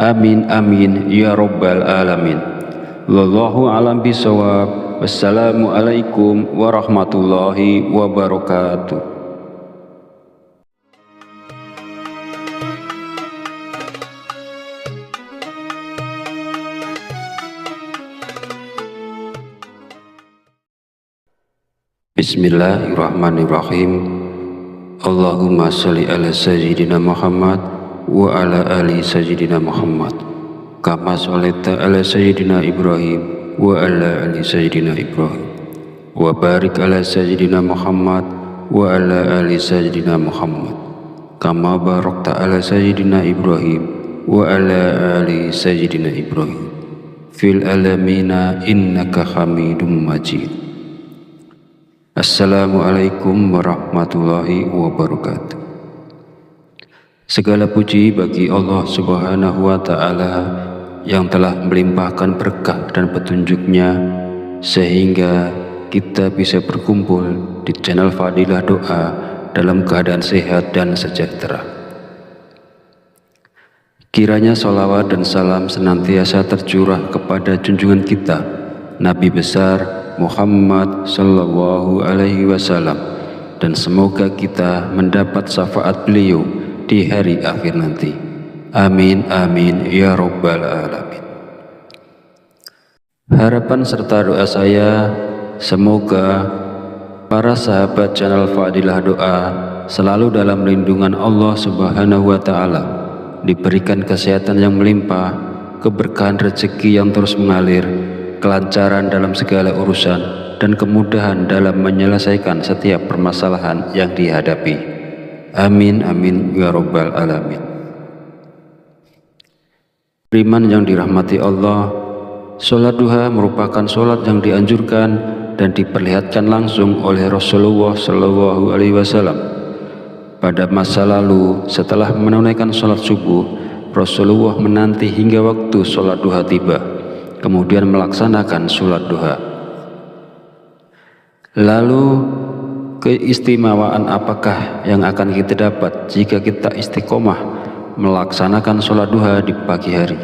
Amin amin ya rabbal alamin. Wallahu alam bisawab. Wassalamualaikum warahmatullahi wabarakatuh. Bismillahirrahmanirrahim. Allahumma sholli ala sayyidina Muhammad wa ala ali sayyidina Muhammad kama sholaita ala sayyidina Ibrahim wa ala ali sayyidina Ibrahim wa barik ala sayyidina Muhammad wa ala ali sayyidina Muhammad kama barakta ala sayyidina Ibrahim wa ala ali sayyidina Ibrahim fil alamina innaka hamidum majid. Assalamualaikum warahmatullahi wabarakatuh. Segala puji bagi Allah Subhanahu wa Ta'ala yang telah melimpahkan berkah dan petunjuknya sehingga kita bisa berkumpul di channel Fadilah Doa dalam keadaan sehat dan sejahtera. Kiranya sholawat dan salam senantiasa tercurah kepada junjungan kita Nabi besar Muhammad sallallahu alaihi wasallam, dan semoga kita mendapat syafaat beliau di hari akhir nanti. Amin amin ya rabbal alamin. Harapan serta doa saya semoga para sahabat channel Fadilah Doa selalu dalam lindungan Allah Subhanahu wa Ta'ala, diberikan kesehatan yang melimpah, keberkahan rezeki yang terus mengalir, kelancaran dalam segala urusan, dan kemudahan dalam menyelesaikan setiap permasalahan yang dihadapi. Amin amin ya rabbal alamin. Beriman yang dirahmati Allah, sholat duha merupakan sholat yang dianjurkan dan diperlihatkan langsung oleh Rasulullah Shallallahu Alaihi Wasallam. Pada masa lalu, setelah menunaikan sholat subuh, Rasulullah menanti hingga waktu sholat duha tiba, kemudian melaksanakan sholat duha. Lalu keistimewaan apakah yang akan kita dapat jika kita istiqomah melaksanakan sholat duha di pagi hari?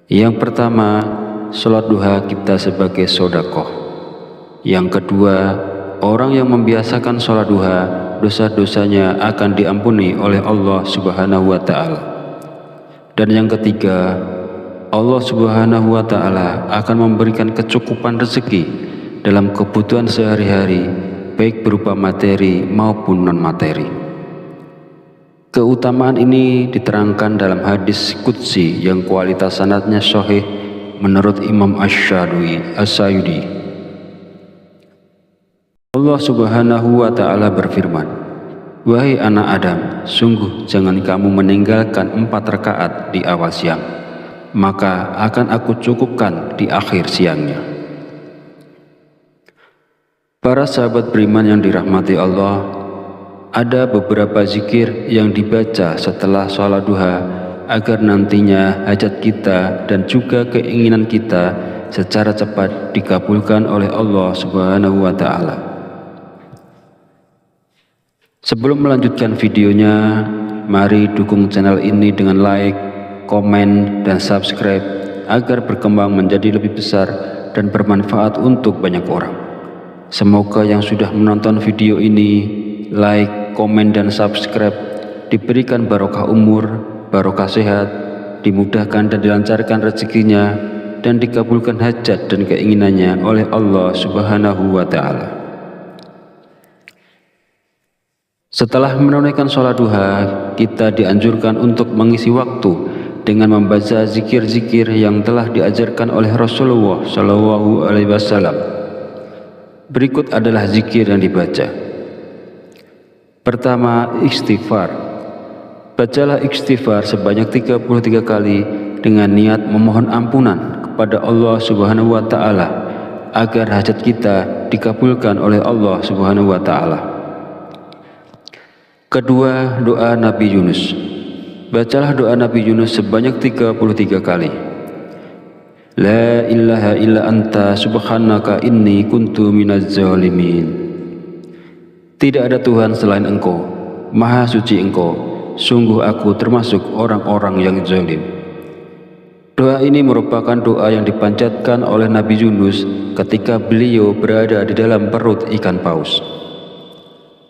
Yang pertama, sholat duha kita sebagai sodakoh. Yang kedua, orang yang membiasakan sholat duha, dosa-dosanya akan diampuni oleh Allah Subhanahu wa Ta'ala. Dan yang ketiga, Allah Subhanahu wa Ta'ala akan memberikan kecukupan rezeki dalam kebutuhan sehari-hari, baik berupa materi maupun non-materi. Keutamaan ini diterangkan dalam hadis qudsi yang kualitas sanadnya sahih menurut Imam Asy-Syayudi. Allah Subhanahu wa Ta'ala berfirman, "Wahai anak Adam, sungguh jangan kamu meninggalkan 4 rakaat di awal siang, maka akan aku cukupkan di akhir siangnya." Para sahabat beriman yang dirahmati Allah, ada beberapa zikir yang dibaca setelah sholat duha agar nantinya hajat kita dan juga keinginan kita secara cepat dikabulkan oleh Allah Subhanahu wa Ta'ala. Sebelum melanjutkan videonya, mari dukung channel ini dengan like, komen, dan subscribe agar berkembang menjadi lebih besar dan bermanfaat untuk banyak orang. Semoga yang sudah menonton video ini, like, komen, dan subscribe diberikan barokah umur, barokah sehat, dimudahkan dan dilancarkan rezekinya, dan dikabulkan hajat dan keinginannya oleh Allah Subhanahu wa Ta'ala. Setelah menunaikan sholat duha, kita dianjurkan untuk mengisi waktu dengan membaca zikir-zikir yang telah diajarkan oleh Rasulullah Shallallahu Alaihi Wasallam. Berikut adalah zikir yang dibaca. Pertama, istighfar. Bacalah istighfar sebanyak 33 kali dengan niat memohon ampunan kepada Allah Subhanahu wa Ta'ala agar hajat kita dikabulkan oleh Allah Subhanahu wa Ta'ala. Kedua, doa Nabi Yunus. Bacalah doa Nabi Yunus sebanyak 33 kali. La ilaha illa anta subhanaka inni kuntu minaz zalimin. Tidak ada Tuhan selain Engkau, Maha suci Engkau, sungguh aku termasuk orang-orang yang zalim. Doa ini merupakan doa yang dipanjatkan oleh Nabi Yunus ketika beliau berada di dalam perut ikan paus.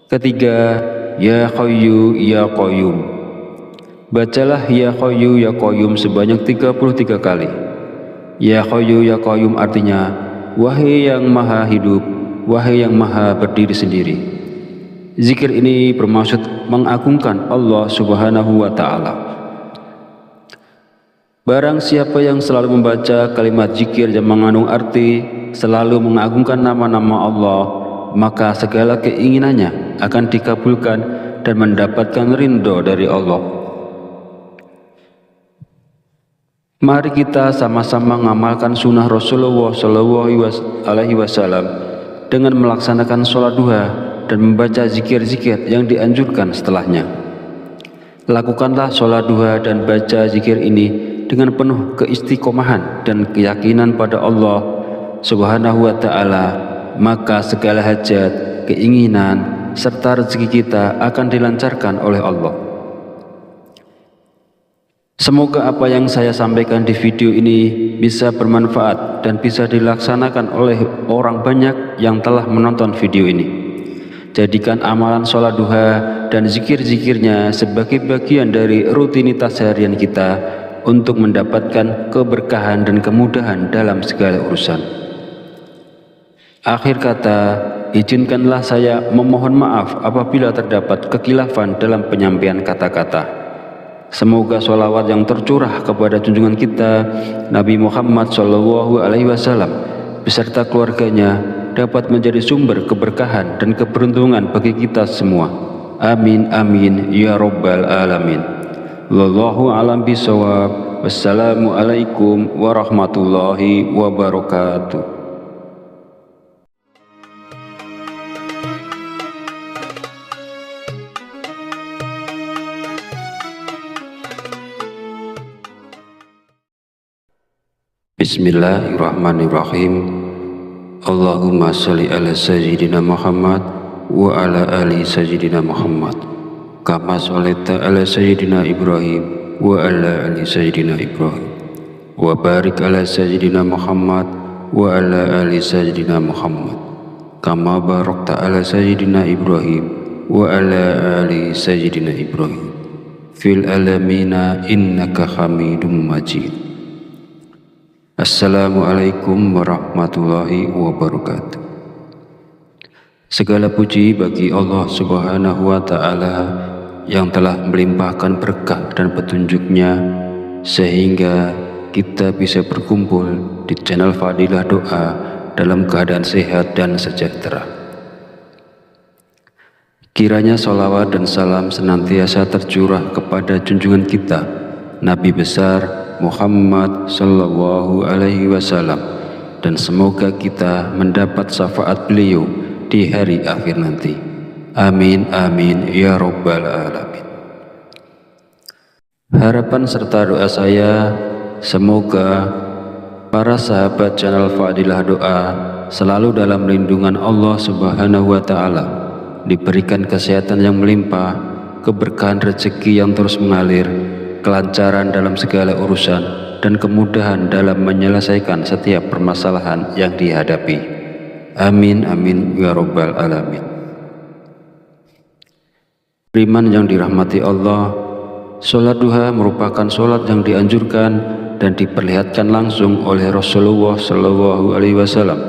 Ketiga, Ya Hayyu Ya Qayyum. Bacalah Ya Hayyu Ya Qayyum sebanyak 33 kali. Ya Hayyu Ya Qayyum artinya, wahai yang maha hidup, wahai yang maha berdiri sendiri. Zikir ini bermaksud mengagungkan Allah Subhanahu wa Ta'ala. Barang siapa yang selalu membaca kalimat zikir yang mengandung arti selalu mengagungkan nama-nama Allah, maka segala keinginannya akan dikabulkan dan mendapatkan ridho dari Allah. Mari kita sama-sama mengamalkan sunnah Rasulullah SAW dengan melaksanakan sholat duha dan membaca zikir-zikir yang dianjurkan setelahnya. Lakukanlah sholat duha dan baca zikir ini dengan penuh keistiqomahan dan keyakinan pada Allah Subhanahu wa Ta'ala, maka segala hajat, keinginan, serta rezeki kita akan dilancarkan oleh Allah. Semoga apa yang saya sampaikan di video ini bisa bermanfaat dan bisa dilaksanakan oleh orang banyak yang telah menonton video ini. Jadikan amalan sholat duha dan zikir-zikirnya sebagai bagian dari rutinitas harian kita untuk mendapatkan keberkahan dan kemudahan dalam segala urusan. Akhir kata, izinkanlah saya memohon maaf apabila terdapat kekhilafan dalam penyampaian kata-kata. Semoga sholawat yang tercurah kepada junjungan kita Nabi Muhammad SAW beserta keluarganya dapat menjadi sumber keberkahan dan keberuntungan bagi kita semua. Amin amin ya rabbal alamin. Wallahu a'lam bishawab. Wassalamualaikum warahmatullahi wabarakatuh. Bismillahirrahmanirrahim. Allahumma sholli ala sayyidina Muhammad wa ala ali sayyidina Muhammad kama sholaita ala sayyidina Ibrahim wa ala ali sayyidina Ibrahim wa barik ala sayyidina Muhammad wa ala ali sayyidina Muhammad kama barakta ala sayyidina Ibrahim wa ala ali sayyidina Ibrahim fil alamina innaka Hamidum Majid. Assalamualaikum warahmatullahi wabarakatuh. Segala puji bagi Allah Subhanahu wa Ta'ala yang telah melimpahkan berkah dan petunjuknya sehingga kita bisa berkumpul di channel Fadilah Doa dalam keadaan sehat dan sejahtera. Kiranya sholawat dan salam senantiasa tercurah kepada junjungan kita Nabi besar Muhammad sallallahu alaihi wasallam, dan semoga kita mendapat syafaat beliau di hari akhir nanti. Amin amin ya rabbal alamin. Harapan serta doa saya, semoga para sahabat channel Fadilah Doa selalu dalam lindungan Allah Subhanahu wa Ta'ala, diberikan kesehatan yang melimpah, keberkahan rezeki yang terus mengalir, kelancaran dalam segala urusan, dan kemudahan dalam menyelesaikan setiap permasalahan yang dihadapi. Amin amin ya rabbal alamin. Beriman yang dirahmati Allah, sholat duha merupakan sholat yang dianjurkan dan diperlihatkan langsung oleh Rasulullah SAW.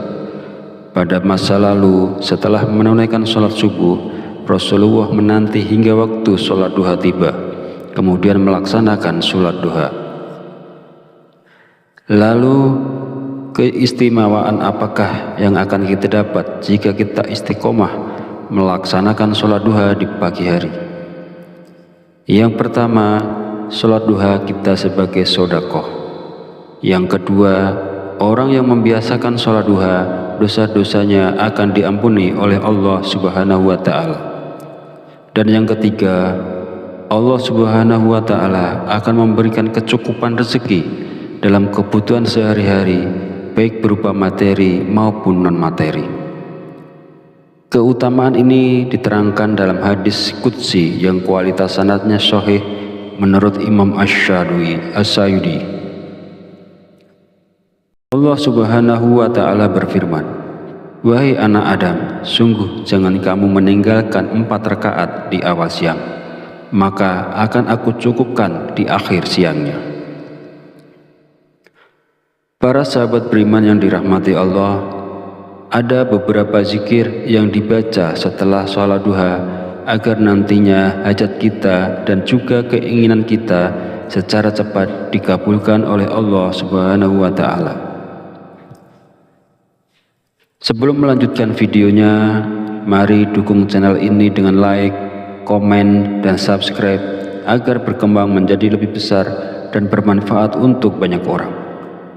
Pada masa lalu, setelah menunaikan sholat subuh, Rasulullah menanti hingga waktu sholat duha tiba, kemudian melaksanakan sholat duha. Lalu keistimewaan apakah yang akan kita dapat jika kita istiqomah melaksanakan sholat duha di pagi hari? Yang pertama, sholat duha kita sebagai sedekah. Yang kedua, orang yang membiasakan sholat duha, dosa-dosanya akan diampuni oleh Allah Subhanahu wa Ta'ala. Dan yang ketiga, Allah Subhanahu wa Ta'ala akan memberikan kecukupan rezeki dalam kebutuhan sehari-hari, baik berupa materi maupun non-materi. Keutamaan ini diterangkan dalam hadis qudsi yang kualitas sanadnya sahih menurut Imam Asy-Syayudi. Allah Subhanahu wa Ta'ala berfirman, "Wahai anak Adam, sungguh jangan kamu meninggalkan 4 rakaat di awal siang, maka akan aku cukupkan di akhir siangnya." Para sahabat beriman yang dirahmati Allah, ada beberapa zikir yang dibaca setelah sholat duha agar nantinya hajat kita dan juga keinginan kita secara cepat dikabulkan oleh Allah Subhanahu wa Ta'ala. Sebelum melanjutkan videonya, mari dukung channel ini dengan like, komen, dan subscribe agar berkembang menjadi lebih besar dan bermanfaat untuk banyak orang.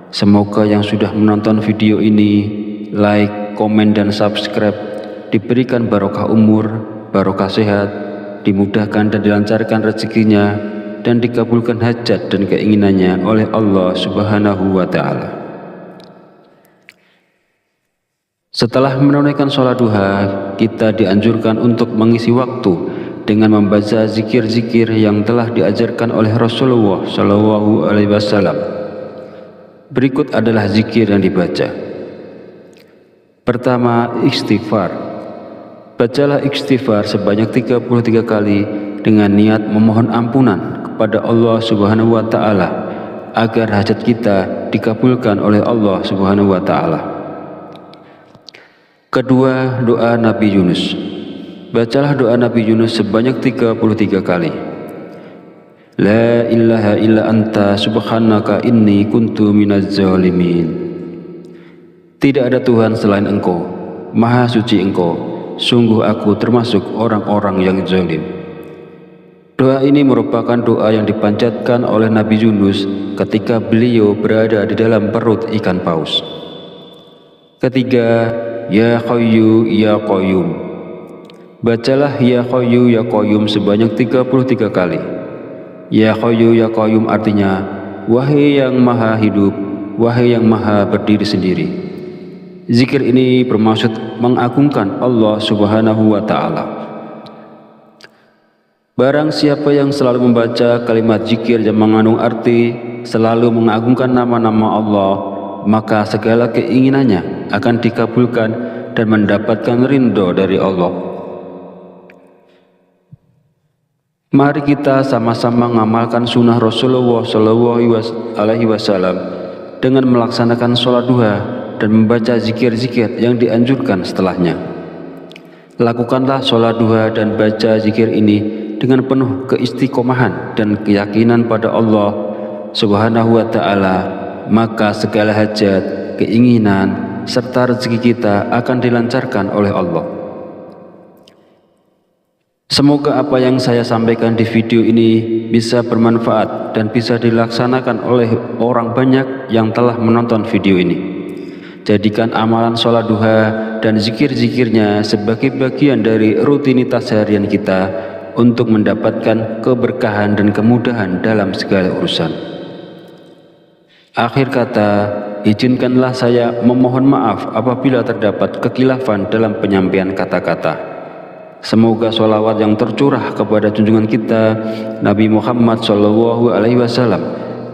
Semoga yang sudah menonton video ini, like, komen, dan subscribe diberikan barokah umur, barokah sehat, dimudahkan dan dilancarkan rezekinya, dan dikabulkan hajat dan keinginannya oleh Allah Subhanahu wa Ta'ala. Setelah menunaikan sholat duha, kita dianjurkan untuk mengisi waktu dengan membaca zikir-zikir yang telah diajarkan oleh Rasulullah SAW. Berikut adalah zikir yang dibaca. Pertama, istighfar. Bacalah istighfar sebanyak 33 kali dengan niat memohon ampunan kepada Allah Subhanahu wa Ta'ala agar hajat kita dikabulkan oleh Allah Subhanahu wa Ta'ala. Kedua, doa Nabi Yunus. Bacalah doa Nabi Yunus sebanyak 33 kali. La ilaha illa anta subhanaka inni kuntu minaz zalimin. Tidak ada Tuhan selain Engkau, Maha Suci Engkau, sungguh aku termasuk orang-orang yang zalim. Doa ini merupakan doa yang dipanjatkan oleh Nabi Yunus ketika beliau berada di dalam perut ikan paus. Ketiga, Ya Hayyu Ya Qayyum. Bacalah Ya Hayyu Ya Qayyum sebanyak 33 kali. Ya Hayyu Ya Qayyum artinya, wahai yang maha hidup, wahai yang maha berdiri sendiri. Zikir ini bermaksud mengagungkan Allah Subhanahu wa Ta'ala. Barang siapa yang selalu membaca kalimat zikir yang mengandung arti selalu mengagungkan nama-nama Allah, maka segala keinginannya akan dikabulkan dan mendapatkan ridho dari Allah. Mari kita sama-sama mengamalkan sunnah Rasulullah SAW dengan melaksanakan sholat duha dan membaca zikir-zikir yang dianjurkan setelahnya. Lakukanlah sholat duha dan baca zikir ini dengan penuh keistiqomahan dan keyakinan pada Allah Subhanahu wa Ta'ala, maka segala hajat, keinginan, serta rezeki kita akan dilancarkan oleh Allah. Semoga apa yang saya sampaikan di video ini bisa bermanfaat dan bisa dilaksanakan oleh orang banyak yang telah menonton video ini. Jadikan amalan sholat duha dan zikir-zikirnya sebagai bagian dari rutinitas harian kita untuk mendapatkan keberkahan dan kemudahan dalam segala urusan. Akhir kata, izinkanlah saya memohon maaf apabila terdapat kekhilafan dalam penyampaian kata-kata. Semoga sholawat yang tercurah kepada junjungan kita Nabi Muhammad SAW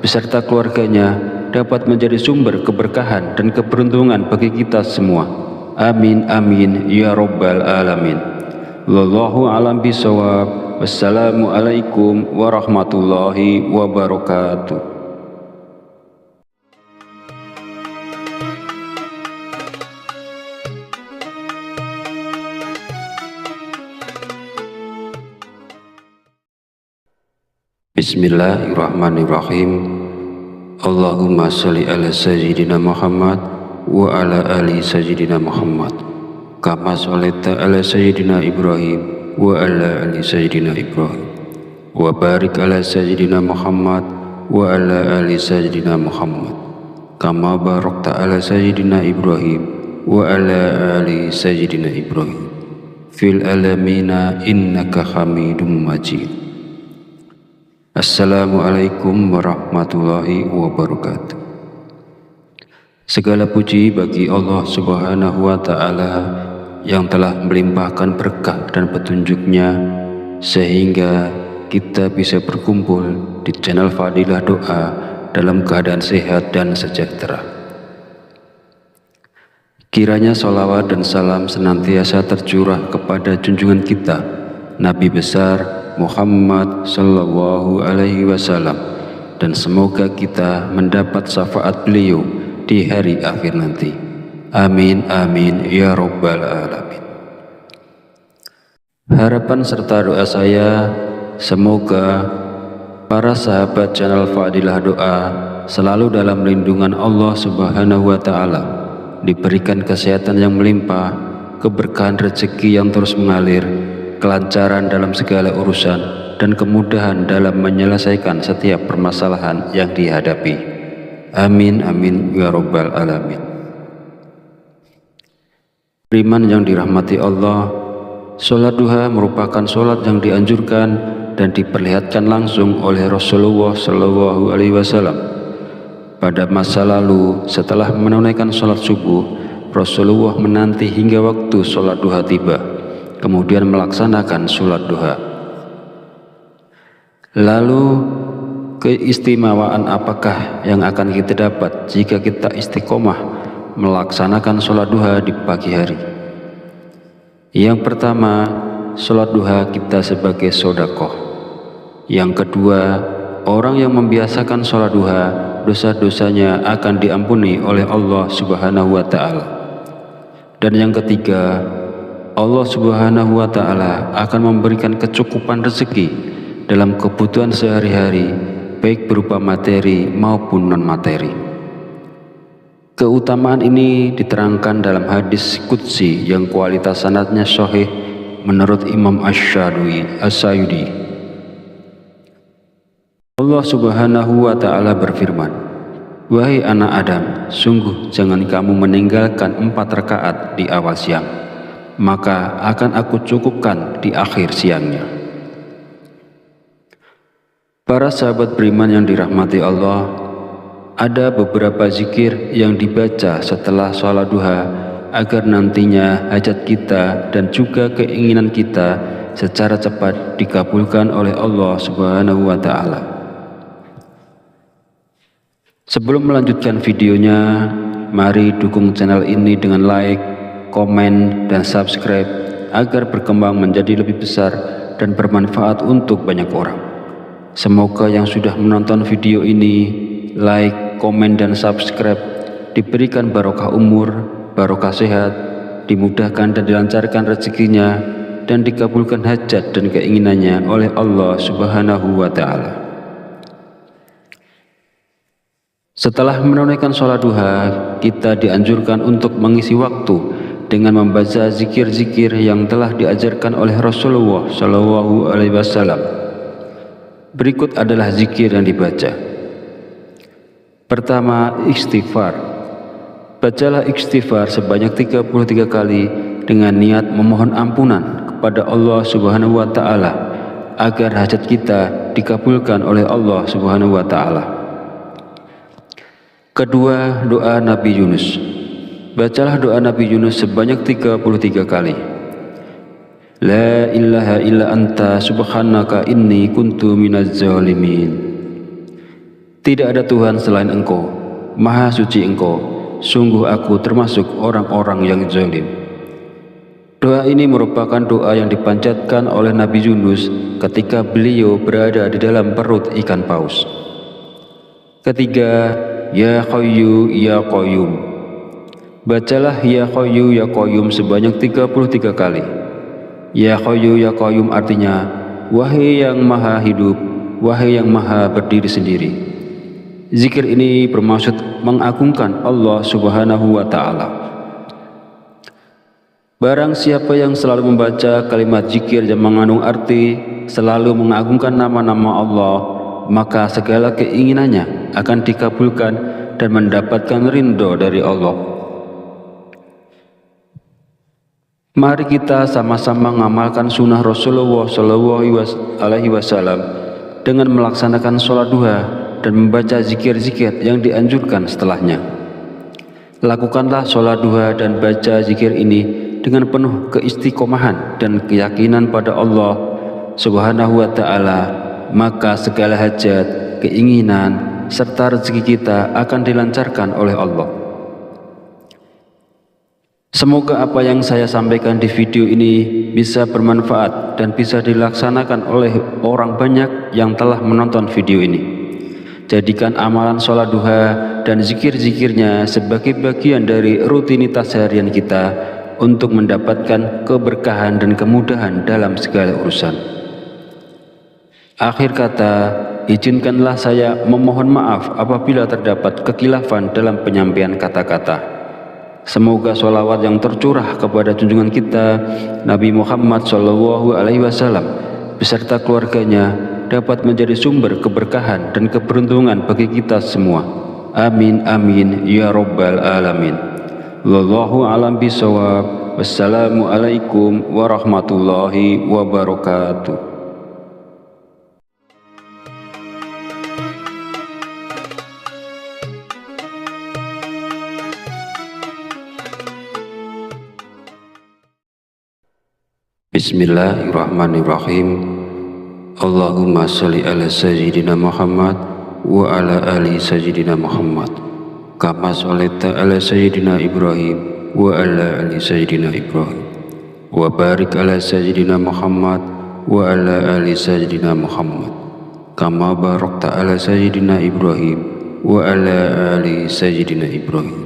beserta keluarganya dapat menjadi sumber keberkahan dan keberuntungan bagi kita semua. Amin amin ya rabbal alamin. Wallahu a'lam bishawab. Wassalamualaikum warahmatullahi wabarakatuh. Bismillahirrahmanirrahim. Allahumma sholli ala sayyidina Muhammad wa ala ali sayyidina Muhammad kama sholaita ala sayyidina Ibrahim wa ala ali sayyidina Ibrahim wa barik ala sayyidina Muhammad wa ala ali sayyidina Muhammad kama barakta ala sayyidina Ibrahim wa ala ali sayyidina Ibrahim fil alamina innaka hamidum majid. Assalamualaikum warahmatullahi wabarakatuh. Segala puji bagi Allah Subhanahu wa Ta'ala yang telah melimpahkan berkah dan petunjuknya sehingga kita bisa berkumpul di channel Fadilah Doa dalam keadaan sehat dan sejahtera. Kiranya sholawat dan salam senantiasa tercurah kepada junjungan kita Nabi besar Muhammad Sallallahu Alaihi Wasallam, dan semoga kita mendapat syafaat beliau di hari akhir nanti. Amin amin ya rabbal alamin. Harapan serta doa saya, semoga para sahabat channel Fadilah Doa selalu dalam lindungan Allah Subhanahu wa Ta'ala, diberikan kesehatan yang melimpah, keberkahan rezeki yang terus mengalir, kelancaran dalam segala urusan, dan kemudahan dalam menyelesaikan setiap permasalahan yang dihadapi. Amin amin ya rabbal alamin. Beriman yang dirahmati Allah, sholat duha merupakan sholat yang dianjurkan dan diperlihatkan langsung oleh Rasulullah Shallallahu Alaihi Wasallam. Pada masa lalu, setelah menunaikan sholat subuh, Rasulullah menanti hingga waktu sholat duha tiba, kemudian melaksanakan sholat duha. Lalu, keistimewaan apakah yang akan kita dapat jika kita istiqomah melaksanakan sholat duha di pagi hari? Yang pertama, sholat duha kita sebagai sodakoh. Yang kedua, orang yang membiasakan sholat duha, dosa-dosanya akan diampuni oleh Allah Subhanahu wa Ta'ala. Dan yang ketiga, Allah Subhanahu wa Ta'ala akan memberikan kecukupan rezeki dalam kebutuhan sehari-hari, baik berupa materi maupun non-materi. Keutamaan ini diterangkan dalam hadis qudsi yang kualitas sanadnya sahih menurut Imam Asy-Syayudi. Allah Subhanahu wa Ta'ala berfirman, "Wahai anak Adam, sungguh jangan kamu meninggalkan 4 rakaat di awal siang, maka akan aku cukupkan di akhir siangnya." Para sahabat beriman yang dirahmati Allah, ada beberapa zikir yang dibaca setelah sholat duha agar nantinya hajat kita dan juga keinginan kita secara cepat dikabulkan oleh Allah Subhanahu wa Ta'ala. Sebelum melanjutkan videonya, mari dukung channel ini dengan like, komen, dan subscribe agar berkembang menjadi lebih besar dan bermanfaat untuk banyak orang. Semoga yang sudah menonton video ini, like, komen, dan subscribe diberikan barokah umur, barokah sehat, dimudahkan dan dilancarkan rezekinya, dan dikabulkan hajat dan keinginannya oleh Allah Subhanahu wa Ta'ala. Setelah menunaikan sholat duha, kita dianjurkan untuk mengisi waktu dengan membaca zikir-zikir yang telah diajarkan oleh Rasulullah Shallallahu Alaihi Wasallam. Berikut adalah zikir yang dibaca. Pertama, istighfar. Bacalah istighfar sebanyak 33 kali dengan niat memohon ampunan kepada Allah Subhanahu wa Ta'ala agar hajat kita dikabulkan oleh Allah Subhanahu wa Ta'ala. Kedua, doa Nabi Yunus. Bacalah doa Nabi Yunus sebanyak 33 kali. La ilaha illa anta subhanaka inni kuntu minaz zalimin. Tidak ada Tuhan selain Engkau, Maha Suci Engkau, sungguh aku termasuk orang-orang yang zalim. Doa ini merupakan doa yang dipanjatkan oleh Nabi Yunus ketika beliau berada di dalam perut ikan paus. Ketiga, Ya Hayyu Ya Qayyum. Bacalah Ya Hayyu Ya Qayyum sebanyak 33 kali. Ya Hayyu Ya Qayyum artinya, wahai yang maha hidup, wahai yang maha berdiri sendiri. Zikir ini bermaksud mengagungkan Allah Subhanahu wa Ta'ala. Barang siapa yang selalu membaca kalimat zikir yang mengandung arti selalu mengagungkan nama-nama Allah, maka segala keinginannya akan dikabulkan dan mendapatkan ridho dari Allah. Mari kita sama-sama mengamalkan sunnah Rasulullah Shallallahu Alaihi Wasallam dengan melaksanakan sholat duha dan membaca zikir-zikir yang dianjurkan setelahnya. Lakukanlah sholat duha dan baca zikir ini dengan penuh keistiqomahan dan keyakinan pada Allah Subhanahu wa Ta'ala, maka segala hajat, keinginan, serta rezeki kita akan dilancarkan oleh Allah. Semoga apa yang saya sampaikan di video ini bisa bermanfaat dan bisa dilaksanakan oleh orang banyak yang telah menonton video ini. Jadikan amalan sholat duha dan zikir-zikirnya sebagai bagian dari rutinitas harian kita untuk mendapatkan keberkahan dan kemudahan dalam segala urusan. Akhir kata, izinkanlah saya memohon maaf apabila terdapat kekhilafan dalam penyampaian kata-kata. Semoga sholawat yang tercurah kepada junjungan kita Nabi Muhammad SAW beserta keluarganya dapat menjadi sumber keberkahan dan keberuntungan bagi kita semua. Amin amin ya rabbal alamin. Wallahu a'lam bishawab. Wassalamualaikum warahmatullahi wabarakatuh. Bismillahirrahmanirrahim. Allahumma sholli ala sayyidina Muhammad wa ala ali sayyidina Muhammad kama sholaita ala sayyidina Ibrahim wa ala ali sayyidina Ibrahim wa barik ala sayyidina Muhammad wa ala ali sayyidina Muhammad kama barakta ala sayyidina Ibrahim wa ala ali sayyidina Ibrahim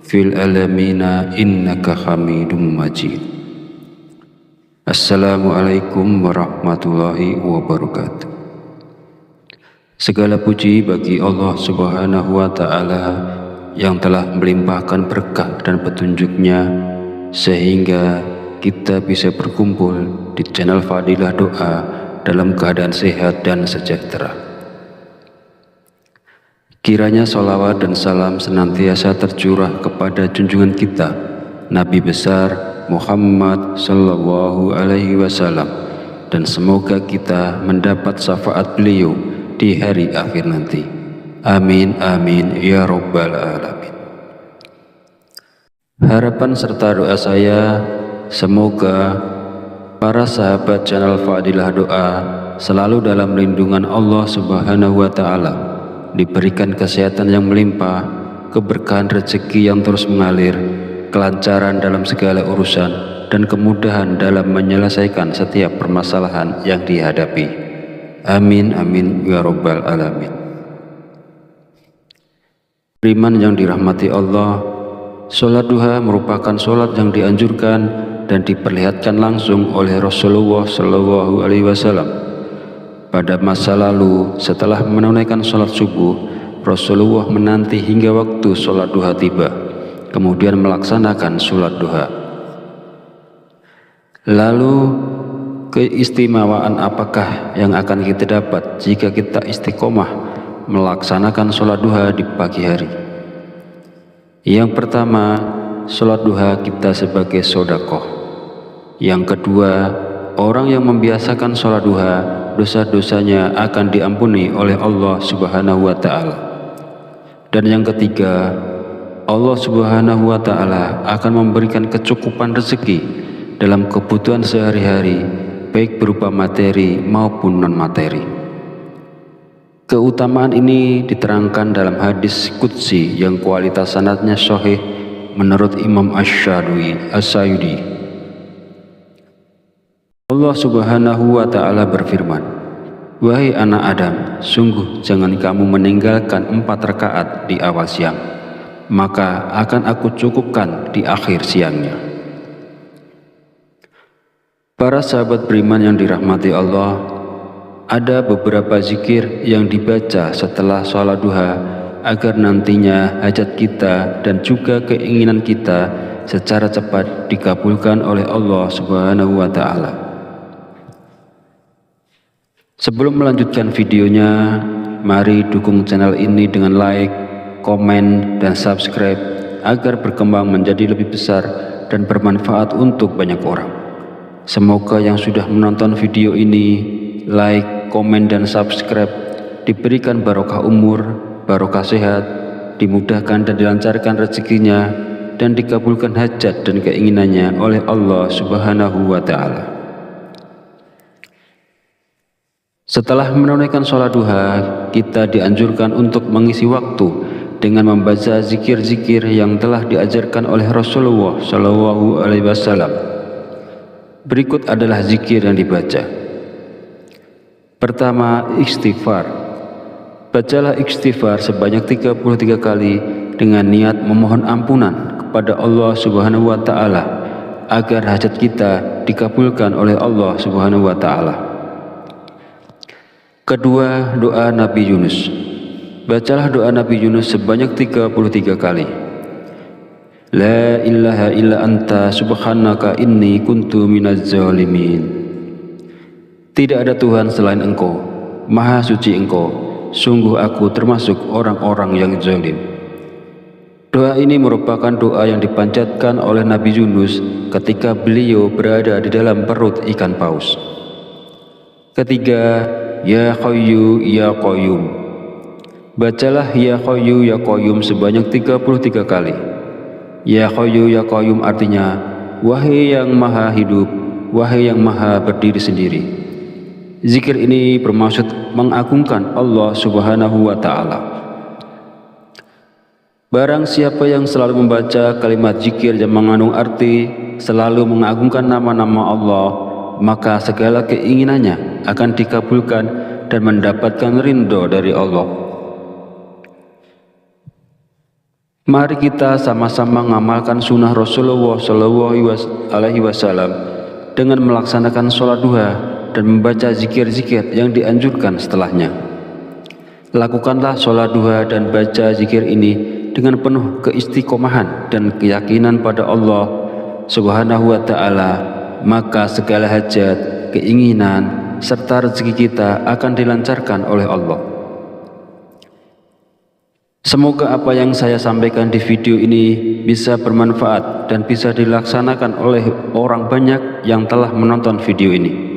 fil alamina innaka hamidum majid. Assalamualaikum warahmatullahi wabarakatuh. Segala puji bagi Allah Subhanahu wa Ta'ala yang telah melimpahkan berkah dan petunjuknya sehingga kita bisa berkumpul di channel Fadilah Doa dalam keadaan sehat dan sejahtera. Kiranya sholawat dan salam senantiasa tercurah kepada junjungan kita Nabi besar Muhammad sallallahu alaihi wasallam, dan semoga kita mendapat syafaat beliau di hari akhir nanti. Amin amin ya rabbal alamin. Harapan serta doa saya, semoga para sahabat channel Fadilah Doa selalu dalam lindungan Allah Subhanahu wa Ta'ala, diberikan kesehatan yang melimpah, keberkahan rezeki yang terus mengalir, kelancaran dalam segala urusan, dan kemudahan dalam menyelesaikan setiap permasalahan yang dihadapi. Amin amin ya rabbal alamin. Beriman yang dirahmati Allah, sholat duha merupakan sholat yang dianjurkan dan diperlihatkan langsung oleh Rasulullah Shallallahu Alaihi Wasallam. Pada masa lalu, setelah menunaikan sholat subuh, Rasulullah menanti hingga waktu sholat duha tiba, kemudian melaksanakan sholat duha. Lalu keistimewaan apakah yang akan kita dapat jika kita istiqomah melaksanakan sholat duha di pagi hari? Yang pertama, sholat duha kita sebagai sodakoh. Yang kedua, orang yang membiasakan sholat duha, dosa-dosanya akan diampuni oleh Allah Subhanahu wa Ta'ala. Dan yang ketiga, Allah Subhanahu wa Ta'ala akan memberikan kecukupan rezeki dalam kebutuhan sehari-hari, baik berupa materi maupun non-materi. Keutamaan ini diterangkan dalam hadis qudsi yang kualitas sanadnya sahih menurut Imam Asy-Syadili. Allah Subhanahu wa Ta'ala berfirman, "Wahai anak Adam, sungguh jangan kamu meninggalkan 4 rakaat di awal siang, maka akan aku cukupkan di akhir siangnya." Para sahabat beriman yang dirahmati Allah, ada beberapa zikir yang dibaca setelah sholat duha agar nantinya hajat kita dan juga keinginan kita secara cepat dikabulkan oleh Allah Subhanahu wa Ta'ala. Sebelum melanjutkan videonya, mari dukung channel ini dengan like, komen, dan subscribe agar berkembang menjadi lebih besar dan bermanfaat untuk banyak orang. Semoga yang sudah menonton video ini, like, komen, dan subscribe diberikan barokah umur, barokah sehat, dimudahkan dan dilancarkan rezekinya, dan dikabulkan hajat dan keinginannya oleh Allah Subhanahu wa Ta'ala. Setelah menunaikan sholat duha, kita dianjurkan untuk mengisi waktu dengan membaca zikir-zikir yang telah diajarkan oleh Rasulullah Shallallahu Alaihi Wasallam. Berikut adalah zikir yang dibaca. Pertama, istighfar. Bacalah istighfar sebanyak 33 kali dengan niat memohon ampunan kepada Allah Subhanahu wa Ta'ala agar hajat kita dikabulkan oleh Allah Subhanahu wa Ta'ala. Kedua, doa Nabi Yunus. Bacalah doa Nabi Yunus sebanyak 33 kali. La ilaha illa anta subhanaka inni kuntu minaz zalimin. Tidak ada Tuhan selain Engkau, Maha suci Engkau, sungguh aku termasuk orang-orang yang zalim. Doa ini merupakan doa yang dipanjatkan oleh Nabi Yunus ketika beliau berada di dalam perut ikan paus. Ketiga, Ya Hayyu Ya Qayyum. Bacalah Ya Hayyu Ya Qayyum sebanyak 33 kali. Ya Hayyu Ya Qayyum artinya, wahai yang maha hidup, wahai yang maha berdiri sendiri. Zikir ini bermaksud mengagungkan Allah Subhanahu wa Ta'ala. Barang siapa yang selalu membaca kalimat zikir yang mengandung arti selalu mengagungkan nama-nama Allah, maka segala keinginannya akan dikabulkan dan mendapatkan ridho dari Allah. Mari kita sama-sama mengamalkan sunnah Rasulullah Shallallahu Alaihi Wasallam dengan melaksanakan sholat duha dan membaca zikir-zikir yang dianjurkan setelahnya. Lakukanlah sholat duha dan baca zikir ini dengan penuh keistiqomahan dan keyakinan pada Allah Subhanahu wa Ta'ala, maka segala hajat, keinginan, serta rezeki kita akan dilancarkan oleh Allah. Semoga apa yang saya sampaikan di video ini bisa bermanfaat dan bisa dilaksanakan oleh orang banyak yang telah menonton video ini.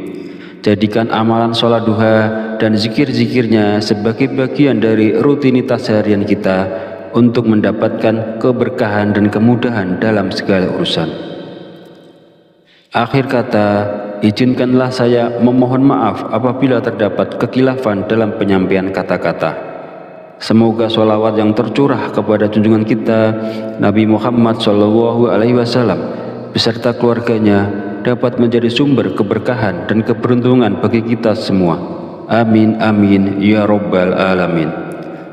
Jadikan amalan sholat duha dan zikir-zikirnya sebagai bagian dari rutinitas harian kita untuk mendapatkan keberkahan dan kemudahan dalam segala urusan. Akhir kata, izinkanlah saya memohon maaf apabila terdapat kekhilafan dalam penyampaian kata-kata. Semoga sholawat yang tercurah kepada junjungan kita Nabi Muhammad Shallallahu Alaihi Wasallam beserta keluarganya dapat menjadi sumber keberkahan dan keberuntungan bagi kita semua. Amin amin ya rabbal alamin.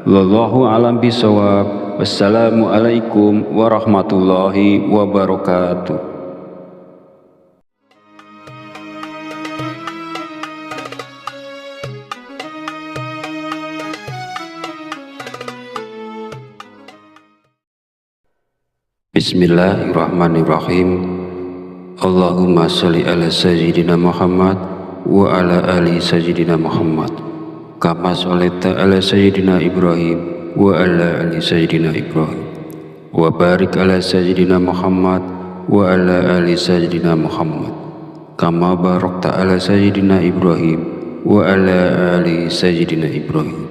Wallahu a'lam bishawab. Wassalamualaikum warahmatullahi wabarakatuh. Bismillahirrahmanirrahim. Allahumma sholli ala sayyidina Muhammad wa ala ali sayyidina Muhammad kama sholaita ala sayyidina Ibrahim wa ala ali sayyidina Ibrahim wa barik ala sayyidina Muhammad wa ala ali sayyidina Muhammad kama barakta ala sayyidina Ibrahim wa ala ali sayyidina Ibrahim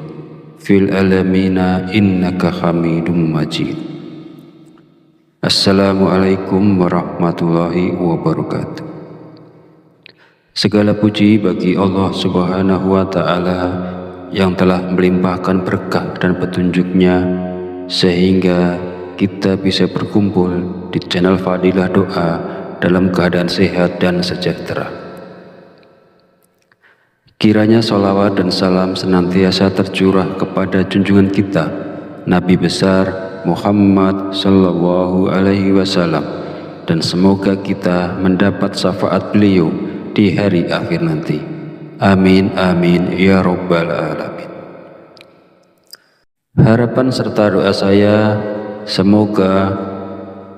fil alamina innaka hamidum majid. Assalamualaikum warahmatullahi wabarakatuh. Segala puji bagi Allah Subhanahu wa Ta'ala yang telah melimpahkan berkah dan petunjuknya sehingga kita bisa berkumpul di channel Fadilah Doa dalam keadaan sehat dan sejahtera. Kiranya sholawat dan salam senantiasa tercurah kepada junjungan kita Nabi besar Muhammad Sallallahu Alaihi Wasallam, dan semoga kita mendapat syafaat beliau di hari akhir nanti. Amin amin ya rabbal alamin. Harapan serta doa saya, semoga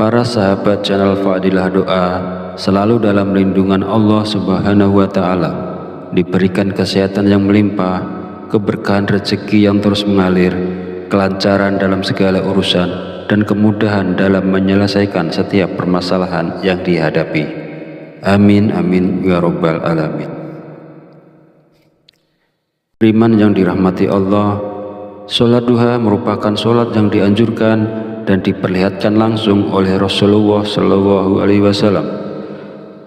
para sahabat channel Fadilah Doa selalu dalam lindungan Allah Subhanahu wa Ta'ala, diberikan kesehatan yang melimpah, keberkahan rezeki yang terus mengalir, kelancaran dalam segala urusan, dan kemudahan dalam menyelesaikan setiap permasalahan yang dihadapi. Amin amin ya rabbal alamin. Beriman yang dirahmati Allah, sholat duha merupakan sholat yang dianjurkan dan diperlihatkan langsung oleh Rasulullah SAW.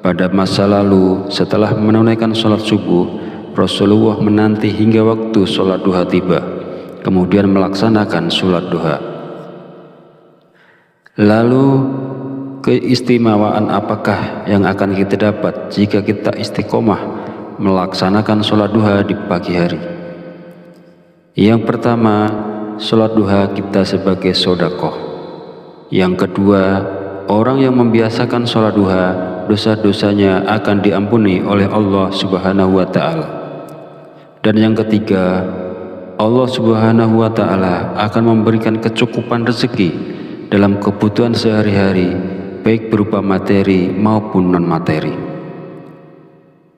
Pada masa lalu, setelah menunaikan sholat subuh, Rasulullah menanti hingga waktu sholat duha tiba, kemudian melaksanakan sholat duha. Lalu, keistimewaan apakah yang akan kita dapat jika kita istiqomah melaksanakan sholat duha di pagi hari? Yang pertama, sholat duha kita sebagai sedekah. Yang kedua, orang yang membiasakan sholat duha, dosa-dosanya akan diampuni oleh Allah Subhanahu wa Ta'ala. Dan yang ketiga, Allah Subhanahu wa Ta'ala akan memberikan kecukupan rezeki dalam kebutuhan sehari-hari, baik berupa materi maupun non-materi.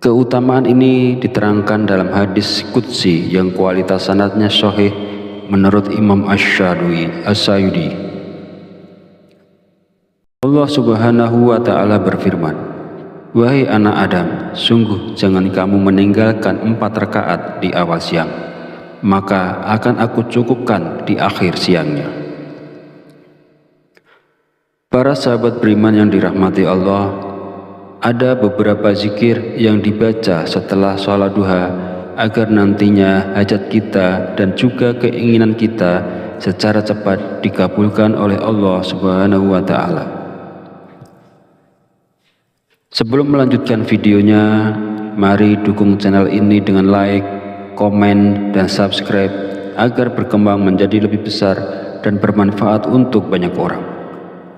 Keutamaan ini diterangkan dalam hadis qudsi yang kualitas sanadnya sahih menurut Imam Asy-Syayudi. Allah Subhanahu wa Ta'ala berfirman, "Wahai anak Adam, sungguh jangan kamu meninggalkan 4 rakaat di awal siang, maka akan aku cukupkan di akhir siangnya." Para sahabat beriman yang dirahmati Allah, ada beberapa zikir yang dibaca setelah sholat duha agar nantinya hajat kita dan juga keinginan kita secara cepat dikabulkan oleh Allah Subhanahu wa Ta'ala. Sebelum melanjutkan videonya, mari dukung channel ini dengan like, komen, dan subscribe agar berkembang menjadi lebih besar dan bermanfaat untuk banyak orang.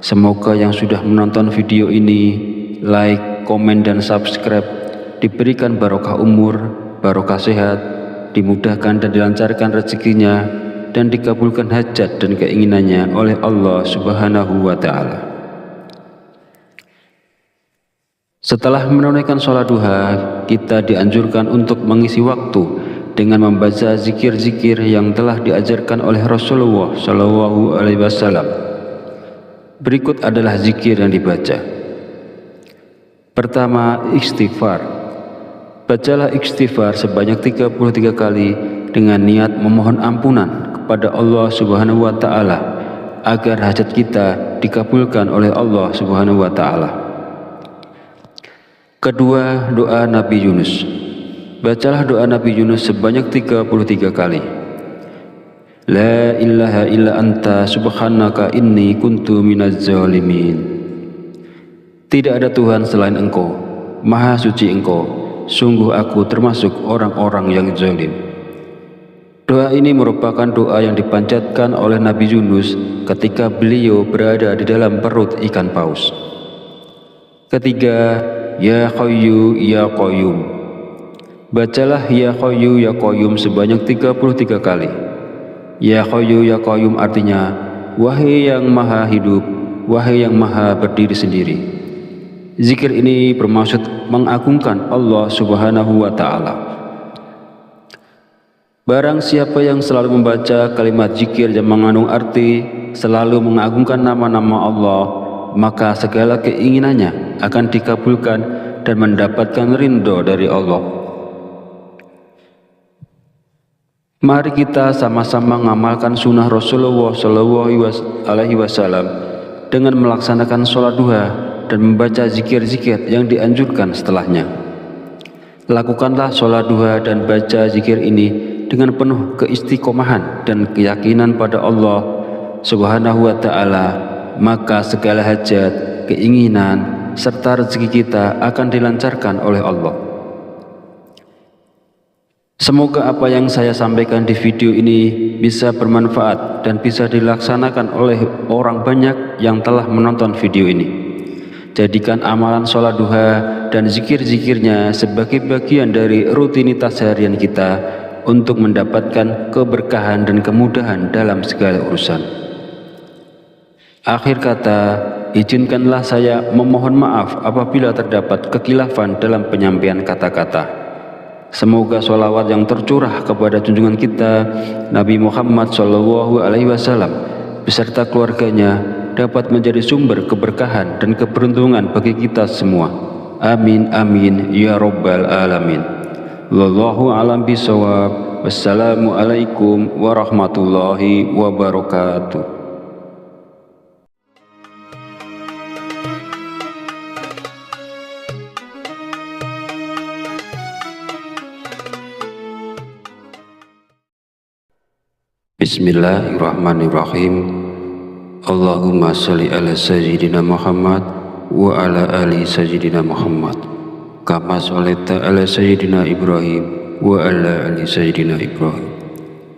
Semoga yang sudah menonton video ini, like, komen, dan subscribe diberikan barokah umur, barokah sehat, dimudahkan dan dilancarkan rezekinya, dan dikabulkan hajat dan keinginannya oleh Allah Subhanahu wa Ta'ala. Setelah menunaikan sholat duha, kita dianjurkan untuk mengisi waktu dengan membaca zikir-zikir yang telah diajarkan oleh Rasulullah SAW. Berikut adalah zikir yang dibaca. Pertama, istighfar. Bacalah istighfar sebanyak 33 kali dengan niat memohon ampunan kepada Allah Subhanahu wa Ta'ala agar hajat kita dikabulkan oleh Allah Subhanahu wa Ta'ala. Kedua, doa Nabi Yunus. Bacalah doa Nabi Yunus sebanyak 33 kali. La ilaha illa anta subhanaka inni kuntu minaz zalimin. Tidak ada Tuhan selain Engkau, Maha suci Engkau, sungguh aku termasuk orang-orang yang zalim. Doa ini merupakan doa yang dipanjatkan oleh Nabi Yunus ketika beliau berada di dalam perut ikan paus. Ketiga, Ya Hayyu Ya Qayyum. Bacalah Ya Hayyu Ya Qayyum sebanyak 33 kali. Ya Hayyu Ya Qayyum artinya, wahai yang maha hidup, wahai yang maha berdiri sendiri. Zikir ini bermaksud mengagungkan Allah Subhanahu wa Ta'ala. Barang siapa yang selalu membaca kalimat zikir yang mengandung arti selalu mengagungkan nama-nama Allah, maka segala keinginannya akan dikabulkan dan mendapatkan ridho dari Allah. Mari kita sama-sama mengamalkan sunnah Rasulullah SAW dengan melaksanakan sholat duha dan membaca zikir-zikir yang dianjurkan setelahnya. Lakukanlah sholat duha dan baca zikir ini dengan penuh keistiqomahan dan keyakinan pada Allah Subhanahu wa Ta'ala, maka segala hajat, keinginan, serta rezeki kita akan dilancarkan oleh Allah. Semoga apa yang saya sampaikan di video ini bisa bermanfaat dan bisa dilaksanakan oleh orang banyak yang telah menonton video ini. Jadikan amalan sholat duha dan zikir-zikirnya sebagai bagian dari rutinitas harian kita untuk mendapatkan keberkahan dan kemudahan dalam segala urusan. Akhir kata, izinkanlah saya memohon maaf apabila terdapat kekhilafan dalam penyampaian kata-kata. Semoga sholawat yang tercurah kepada junjungan kita Nabi Muhammad SAW beserta keluarganya dapat menjadi sumber keberkahan dan keberuntungan bagi kita semua. Amin amin ya rabbal alamin. Wallahu a'lam bishawab. Wassalamualaikum warahmatullahi wabarakatuh. Bismillahirrahmanirrahim. Allahumma sholli ala sayyidina Muhammad wa ala ali sayyidina Muhammad kama sholaita ala sayyidina Ibrahim wa ala ali sayyidina Ibrahim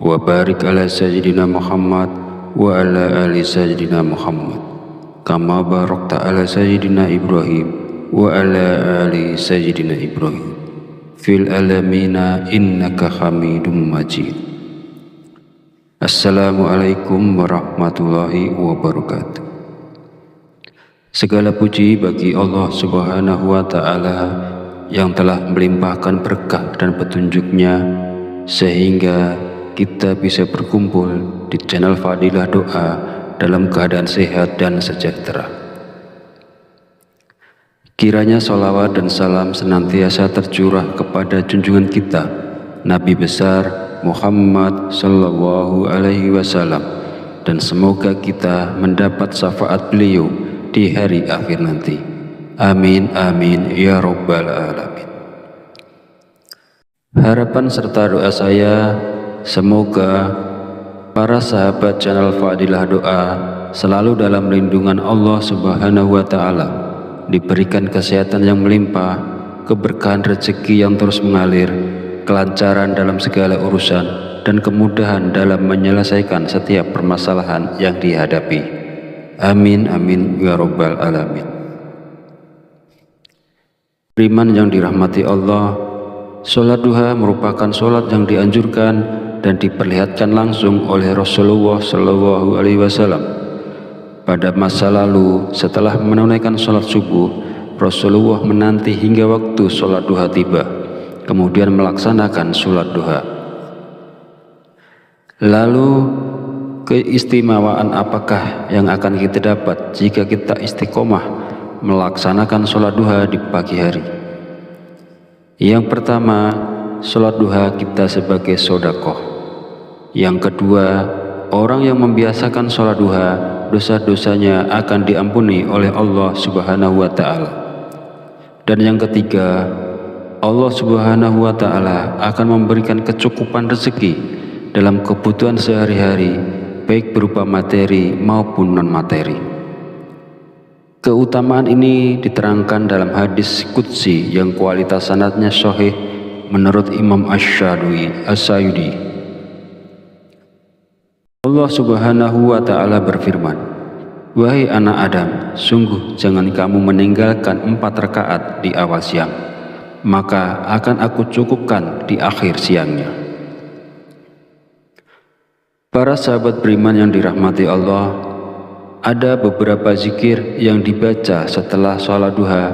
wa barik ala sayyidina Muhammad wa ala ali sayyidina Muhammad kama barakta ala sayyidina Ibrahim wa ala ali sayyidina Ibrahim fil alamina innaka hamidum majid. Assalamualaikum warahmatullahi wabarakatuh. Segala puji bagi Allah Subhanahu wa Ta'ala yang telah melimpahkan berkah dan petunjuknya sehingga kita bisa berkumpul di channel Fadilah Doa dalam keadaan sehat dan sejahtera. Kiranya sholawat dan salam senantiasa tercurah kepada junjungan kita Nabi besar Muhammad Sallallahu Alaihi Wasallam, dan semoga kita mendapat syafaat beliau di hari akhir nanti. Amin amin ya Rabbal Alamin. Harapan serta doa saya, semoga para sahabat channel Fadilah Doa selalu dalam lindungan Allah Subhanahu wa Ta'ala, diberikan kesehatan yang melimpah, keberkahan rezeki yang terus mengalir, kelancaran dalam segala urusan, dan kemudahan dalam menyelesaikan setiap permasalahan yang dihadapi. Amin amin ya Rabbal Alamin. Beriman yang dirahmati Allah, sholat duha merupakan sholat yang dianjurkan dan diperlihatkan langsung oleh Rasulullah Shallallahu Alaihi Wasallam. Pada masa lalu, setelah menunaikan sholat subuh, Rasulullah menanti hingga waktu sholat duha tiba, kemudian melaksanakan sholat duha. Lalu keistimewaan apakah yang akan kita dapat jika kita istiqomah melaksanakan sholat duha di pagi hari? Yang pertama, sholat duha kita sebagai sedekah. Yang kedua, orang yang membiasakan sholat duha, dosa-dosanya akan diampuni oleh Allah Subhanahu wa Ta'ala. Dan yang ketiga, Allah Subhanahu wa Ta'ala akan memberikan kecukupan rezeki dalam kebutuhan sehari-hari, baik berupa materi maupun non-materi. Keutamaan ini diterangkan dalam hadis qudsi yang kualitas sanadnya sahih menurut Imam Asy-Syadili. Allah Subhanahu wa Ta'ala berfirman, "Wahai anak Adam, sungguh jangan kamu meninggalkan 4 rakaat di awal siang, maka akan aku cukupkan di akhir siangnya." Para sahabat beriman yang dirahmati Allah, ada beberapa zikir yang dibaca setelah sholat duha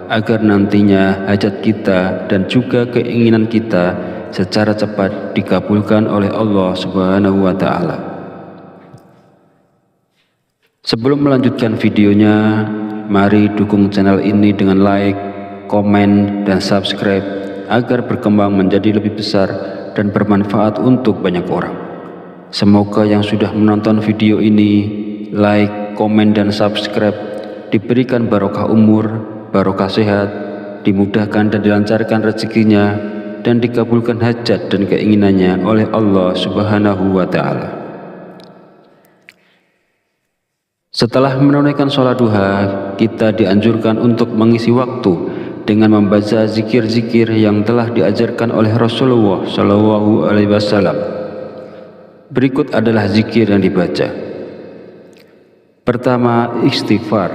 agar nantinya hajat kita dan juga keinginan kita secara cepat dikabulkan oleh Allah Subhanahu wa Ta'ala. Sebelum melanjutkan videonya, mari dukung channel ini dengan like, komen, dan subscribe agar berkembang menjadi lebih besar dan bermanfaat untuk banyak orang. Semoga yang sudah menonton video ini, like, komen, dan subscribe diberikan barokah umur, barokah sehat, dimudahkan dan dilancarkan rezekinya, dan dikabulkan hajat dan keinginannya oleh Allah Subhanahu wa Ta'ala. Setelah menunaikan sholat duha, kita dianjurkan untuk mengisi waktu dengan membaca zikir-zikir yang telah diajarkan oleh Rasulullah Shallallahu Alaihi Wasallam. Berikut adalah zikir yang dibaca. Pertama, istighfar.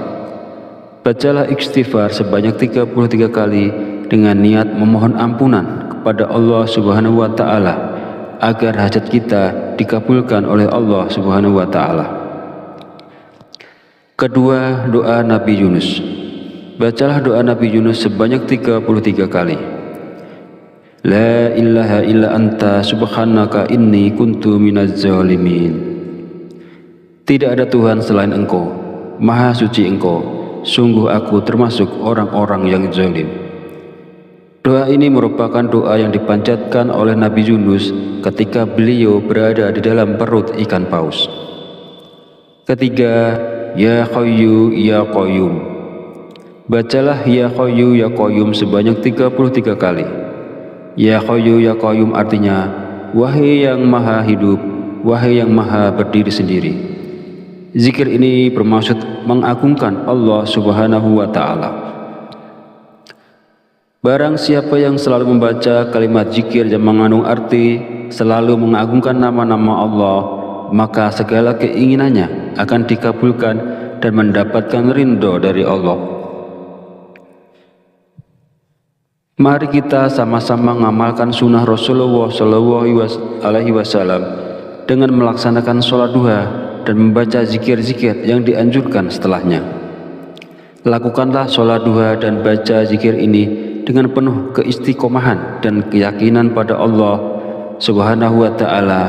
Bacalah istighfar sebanyak 33 kali dengan niat memohon ampunan kepada Allah Subhanahu wa Ta'ala agar hajat kita dikabulkan oleh Allah Subhanahu wa Ta'ala. Kedua, doa Nabi Yunus. Bacalah doa Nabi Yunus sebanyak 33 kali. La ilaha illa anta subhanaka inni kuntu minaz zalimin. Tidak ada Tuhan selain Engkau, Maha Suci Engkau, sungguh aku termasuk orang-orang yang zalim. Doa ini merupakan doa yang dipanjatkan oleh Nabi Yunus ketika beliau berada di dalam perut ikan paus. Ketiga, Ya Hayyu Ya Qayyum. Bacalah Ya Hayyu Ya Qayyum sebanyak 33 kali. Ya Hayyu Ya Qayyum artinya, wahai yang maha hidup, wahai yang maha berdiri sendiri. Zikir ini bermaksud mengagungkan Allah Subhanahu wa Ta'ala. Barang siapa yang selalu membaca kalimat zikir yang mengandung arti selalu mengagungkan nama-nama Allah, maka segala keinginannya akan dikabulkan dan mendapatkan ridho dari Allah. Mari kita sama-sama mengamalkan sunnah Rasulullah SAW dengan melaksanakan sholat duha dan membaca zikir-zikir yang dianjurkan setelahnya. Lakukanlah sholat duha dan baca zikir ini dengan penuh keistiqomahan dan keyakinan pada Allah Subhanahu wa Ta'ala,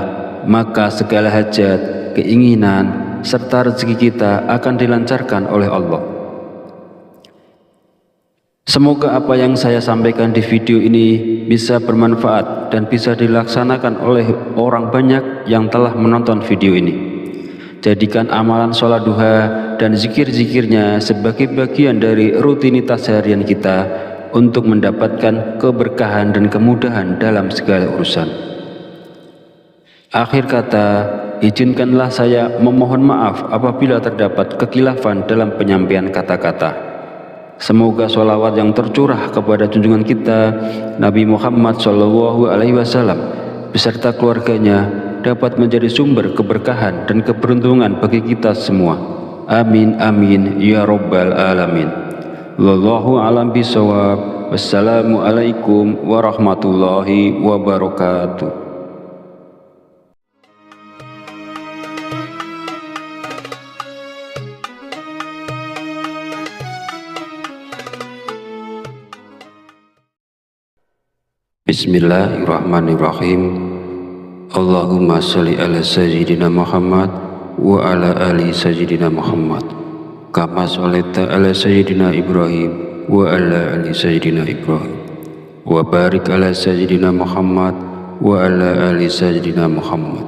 maka segala hajat, keinginan, serta rezeki kita akan dilancarkan oleh Allah. Semoga apa yang saya sampaikan di video ini bisa bermanfaat dan bisa dilaksanakan oleh orang banyak yang telah menonton video ini. Jadikan amalan sholat duha dan zikir-zikirnya sebagai bagian dari rutinitas harian kita untuk mendapatkan keberkahan dan kemudahan dalam segala urusan. Akhir kata, izinkanlah saya memohon maaf apabila terdapat kekhilafan dalam penyampaian kata-kata. Semoga sholawat yang tercurah kepada junjungan kita Nabi Muhammad SAW beserta keluarganya dapat menjadi sumber keberkahan dan keberuntungan bagi kita semua. Amin amin ya rabbal alamin. Wallahu a'lam bishawab. Wassalamualaikum warahmatullahi wabarakatuh. Bismillahirrahmanirrahim. Allahumma sholli ala sayyidina Muhammad wa ala ali sayyidina Muhammad kama sholaita ala sayyidina Ibrahim wa ala ali sayyidina Ibrahim wa barik ala sayyidina Muhammad wa ala ali sayyidina Muhammad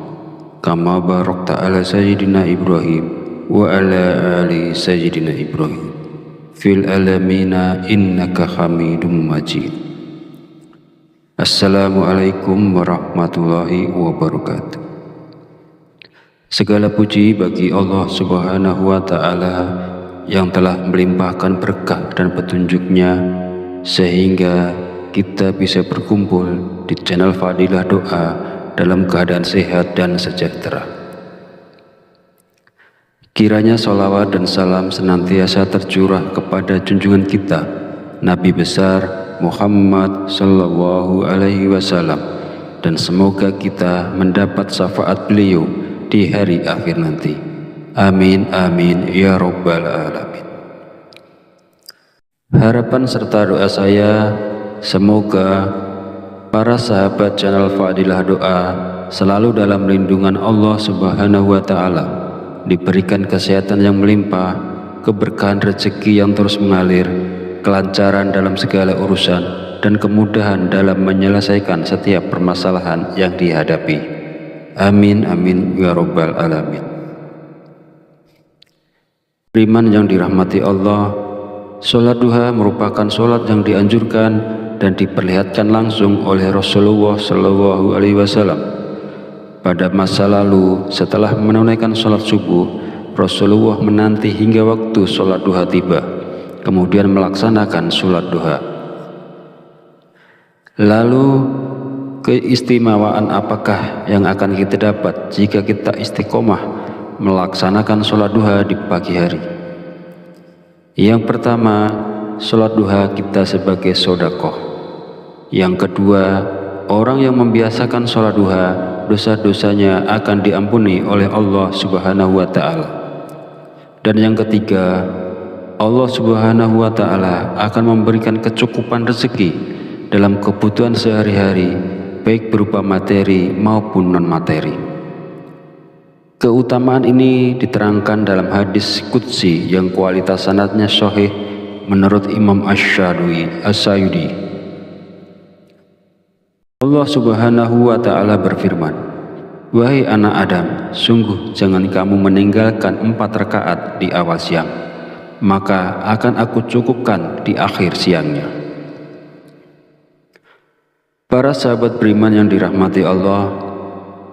kama barakta ala sayyidina Ibrahim wa ala ali sayyidina Ibrahim fil alamina innaka hamidum majid. Assalamualaikum warahmatullahi wabarakatuh. Segala puji bagi Allah Subhanahu wa Ta'ala yang telah melimpahkan berkah dan petunjuknya sehingga kita bisa berkumpul di channel Fadilah Doa dalam keadaan sehat dan sejahtera. Kiranya sholawat dan salam senantiasa tercurah kepada junjungan kita Nabi besar Muhammad Sallallahu Alaihi Wasallam, dan semoga kita mendapat syafaat beliau di hari akhir nanti. Amin amin ya rabbal alamin. Harapan serta doa saya, semoga para sahabat channel Fadilah Doa selalu dalam lindungan Allah Subhanahu wa Ta'ala, diberikan kesehatan yang melimpah, keberkahan rezeki yang terus mengalir, kelancaran dalam segala urusan, dan kemudahan dalam menyelesaikan setiap permasalahan yang dihadapi. Amin amin ya rabbal alamin. Beriman yang dirahmati Allah, sholat duha merupakan sholat yang dianjurkan dan diperlihatkan langsung oleh Rasulullah Shallallahu Alaihi Wasallam. Pada masa lalu, setelah menunaikan sholat subuh, Rasulullah menanti hingga waktu sholat duha tiba, kemudian melaksanakan sholat duha. Lalu keistimewaan apakah yang akan kita dapat jika kita istiqomah melaksanakan sholat duha di pagi hari? Yang pertama, sholat duha kita sebagai sedekah. Yang kedua, orang yang membiasakan sholat duha, dosa-dosanya akan diampuni oleh Allah Subhanahu wa Ta'ala. Dan yang ketiga, Allah Subhanahu wa Ta'ala akan memberikan kecukupan rezeki dalam kebutuhan sehari-hari, baik berupa materi maupun non-materi. Keutamaan ini diterangkan dalam hadis qudsi yang kualitas sanadnya sahih menurut Imam Asy-Syayudi. Allah Subhanahu wa Ta'ala berfirman, "Wahai anak Adam, sungguh jangan kamu meninggalkan 4 rakaat di awal siang, maka akan aku cukupkan di akhir siangnya." Para sahabat beriman yang dirahmati Allah,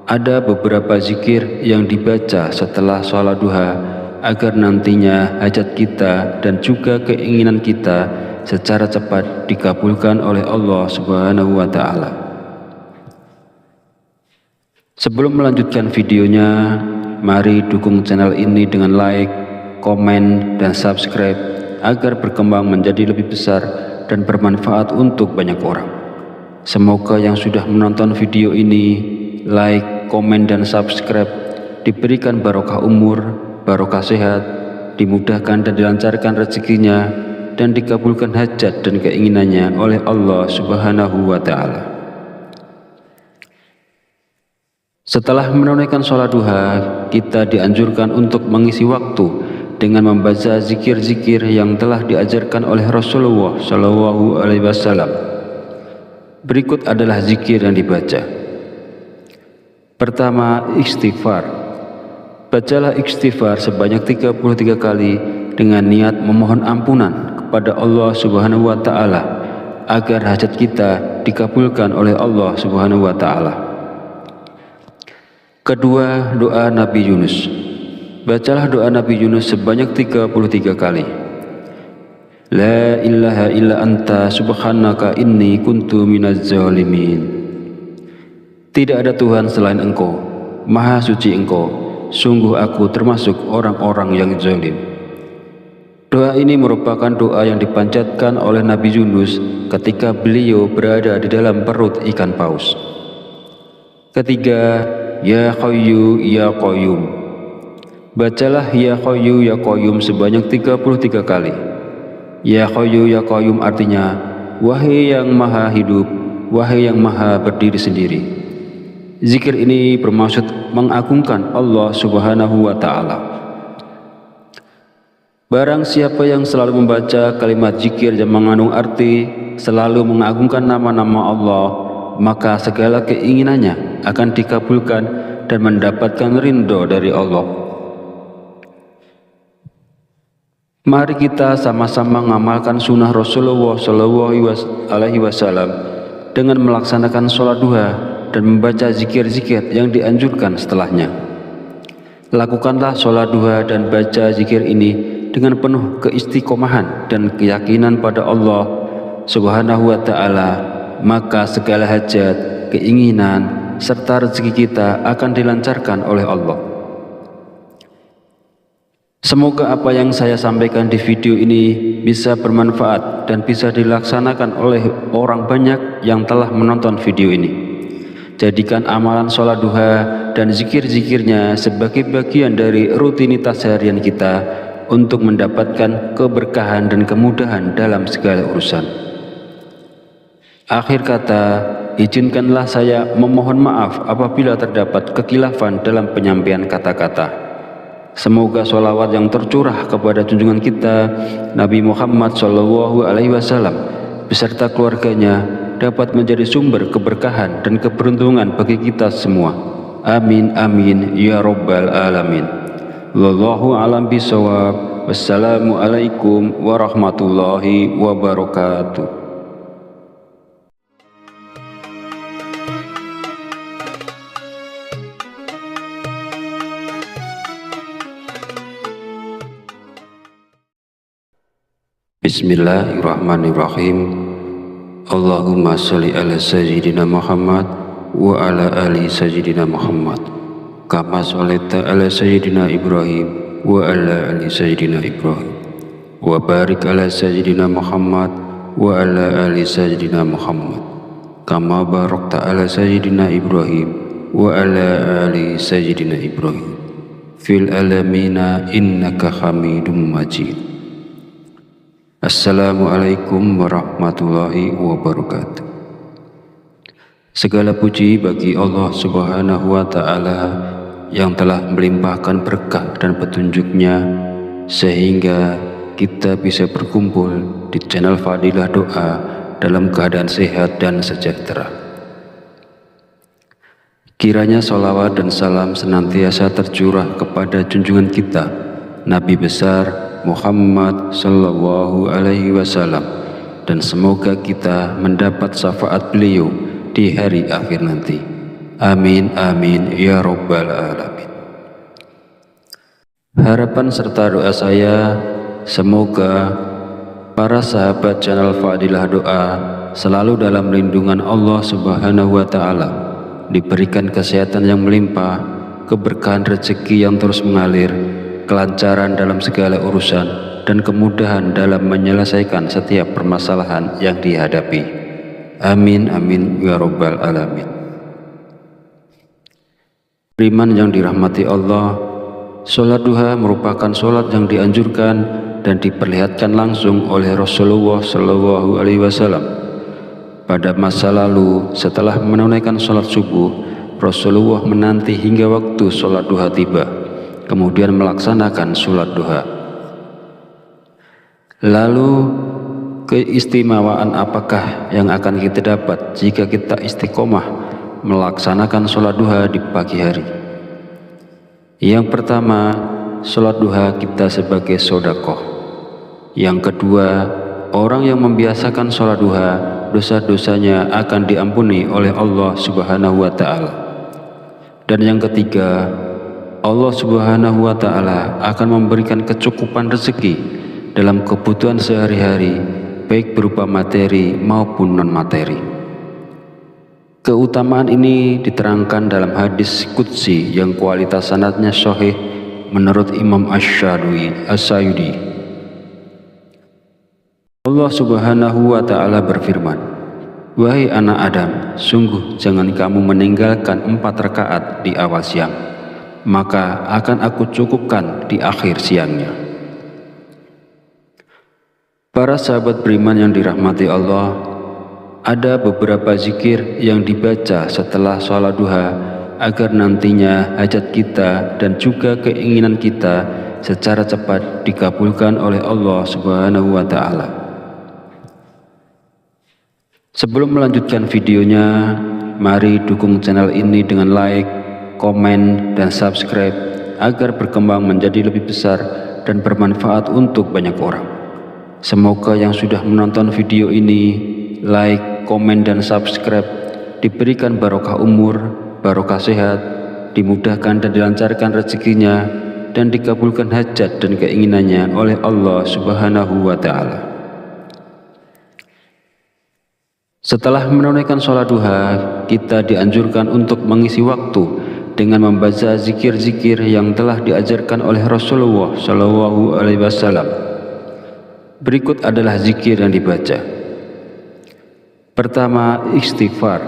Ada beberapa zikir yang dibaca setelah sholat duha agar nantinya hajat kita dan juga keinginan kita secara cepat dikabulkan oleh Allah Subhanahu wa Ta'ala. Sebelum melanjutkan videonya, mari dukung channel ini dengan like, komen, dan subscribe agar berkembang menjadi lebih besar dan bermanfaat untuk banyak orang. Semoga yang sudah menonton video ini, like, komen, dan subscribe diberikan barokah umur, barokah sehat, dimudahkan dan dilancarkan rezekinya, dan dikabulkan hajat dan keinginannya oleh Allah Subhanahu wa Ta'ala. Setelah menunaikan sholat duha, kita dianjurkan untuk mengisi waktu dengan membaca zikir-zikir yang telah diajarkan oleh Rasulullah Shallallahu Alaihi Wasallam. Berikut adalah zikir yang dibaca. Pertama, istighfar. Bacalah istighfar sebanyak 33 kali dengan niat memohon ampunan kepada Allah Subhanahu wa Ta'ala agar hajat kita dikabulkan oleh Allah Subhanahu wa Ta'ala. Kedua, doa Nabi Yunus. Bacalah doa Nabi Yunus sebanyak 33 kali. La ilaha illa anta subhanaka inni kuntu minaz zalimin. Tidak ada Tuhan selain Engkau, Maha Suci Engkau, sungguh aku termasuk orang-orang yang zalim. Doa ini merupakan doa yang dipanjatkan oleh Nabi Yunus ketika beliau berada di dalam perut ikan paus. Ketiga, Ya Hayyu Ya Qayyum. Bacalah Ya Hayyu Ya Qayyum sebanyak 33 kali. Ya Hayyu Ya Qayyum artinya, wahai yang maha hidup, wahai yang maha berdiri sendiri. Zikir ini bermaksud mengagungkan Allah Subhanahu wa Ta'ala. Barang siapa yang selalu membaca kalimat zikir yang mengandung arti selalu mengagungkan nama-nama Allah, maka segala keinginannya akan dikabulkan dan mendapatkan ridho dari Allah. Mari kita sama-sama mengamalkan sunnah Rasulullah Shallallahu Alaihi Wasallam dengan melaksanakan sholat duha dan membaca zikir-zikir yang dianjurkan setelahnya. Lakukanlah sholat duha dan baca zikir ini dengan penuh keistiqomahan dan keyakinan pada Allah Subhanahu wa Ta'ala, maka segala hajat, keinginan, serta rezeki kita akan dilancarkan oleh Allah. Semoga apa yang saya sampaikan di video ini bisa bermanfaat dan bisa dilaksanakan oleh orang banyak yang telah menonton video ini. Jadikan amalan sholat duha dan zikir-zikirnya sebagai bagian dari rutinitas harian kita untuk mendapatkan keberkahan dan kemudahan dalam segala urusan. Akhir kata, izinkanlah saya memohon maaf apabila terdapat kekhilafan dalam penyampaian kata-kata. Semoga sholawat yang tercurah kepada junjungan kita Nabi Muhammad Shallallahu Alaihi Wasallam beserta keluarganya dapat menjadi sumber keberkahan dan keberuntungan bagi kita semua. Amin amin ya rabbal alamin. Wallahu a'lam bishawab. Wassalamualaikum warahmatullahi wabarakatuh. Bismillahirrahmanirrahim. Allahumma sholli ala sayyidina Muhammad wa ala ali sayyidina Muhammad kama sholaita ala sayyidina Ibrahim wa ala ali sayyidina Ibrahim wa barik ala sayyidina Muhammad wa ala ali sayyidina Muhammad kama barakta ala sayyidina Ibrahim wa ala ali sayyidina Ibrahim fil alamina innaka hamidum majid. Assalamualaikum warahmatullahi wabarakatuh. Segala puji bagi Allah Subhanahu wa Ta'ala yang telah melimpahkan berkah dan petunjuknya sehingga kita bisa berkumpul di channel Fadilah Doa dalam keadaan sehat dan sejahtera. Kiranya sholawat dan salam senantiasa tercurah kepada junjungan kita Nabi besar Muhammad Sallallahu Alaihi Wasallam, dan semoga kita mendapat syafaat beliau di hari akhir nanti. Amin amin ya rabbal alamin. Harapan serta doa saya, semoga para sahabat channel Fadilah Doa selalu dalam lindungan Allah Subhanahu wa Ta'ala, diberikan kesehatan yang melimpah, keberkahan rezeki yang terus mengalir, kelancaran dalam segala urusan, dan kemudahan dalam menyelesaikan setiap permasalahan yang dihadapi. Amin amin ya rabbal alamin. Beriman yang dirahmati Allah, sholat duha merupakan sholat yang dianjurkan dan diperlihatkan langsung oleh Rasulullah Shallallahu Alaihi Wasallam. Pada masa lalu, setelah menunaikan sholat subuh, Rasulullah menanti hingga waktu sholat duha tiba, kemudian melaksanakan sholat duha. Lalu, keistimewaan apakah yang akan kita dapat jika kita istiqomah melaksanakan sholat duha di pagi hari? Yang pertama, sholat duha kita sebagai sodakoh. Yang kedua, orang yang membiasakan sholat duha, dosa-dosanya akan diampuni oleh Allah Subhanahu wa Ta'ala. Dan yang ketiga, Allah Subhanahu wa Ta'ala akan memberikan kecukupan rezeki dalam kebutuhan sehari-hari, baik berupa materi maupun non-materi. Keutamaan ini diterangkan dalam hadis qudsi yang kualitas sanadnya sahih menurut Imam Asy-Syayudi. Allah Subhanahu wa Ta'ala berfirman, "Wahai anak Adam, sungguh jangan kamu meninggalkan 4 rakaat di awal siang, maka akan aku cukupkan di akhir siangnya." Para sahabat beriman yang dirahmati Allah, ada beberapa zikir yang dibaca setelah sholat duha agar nantinya hajat kita dan juga keinginan kita secara cepat dikabulkan oleh Allah Subhanahu wa Ta'ala. Sebelum melanjutkan videonya, mari dukung channel ini dengan like, komen, dan subscribe agar berkembang menjadi lebih besar dan bermanfaat untuk banyak orang. Semoga yang sudah menonton video ini, like, komen, dan subscribe diberikan barokah umur, barokah sehat, dimudahkan dan dilancarkan rezekinya, dan dikabulkan hajat dan keinginannya oleh Allah Subhanahu wa Ta'ala. Setelah menunaikan sholat duha, kita dianjurkan untuk mengisi waktu dengan membaca zikir-zikir yang telah diajarkan oleh Rasulullah Shallallahu Alaihi Wasallam. Berikut adalah zikir yang dibaca. Pertama, istighfar.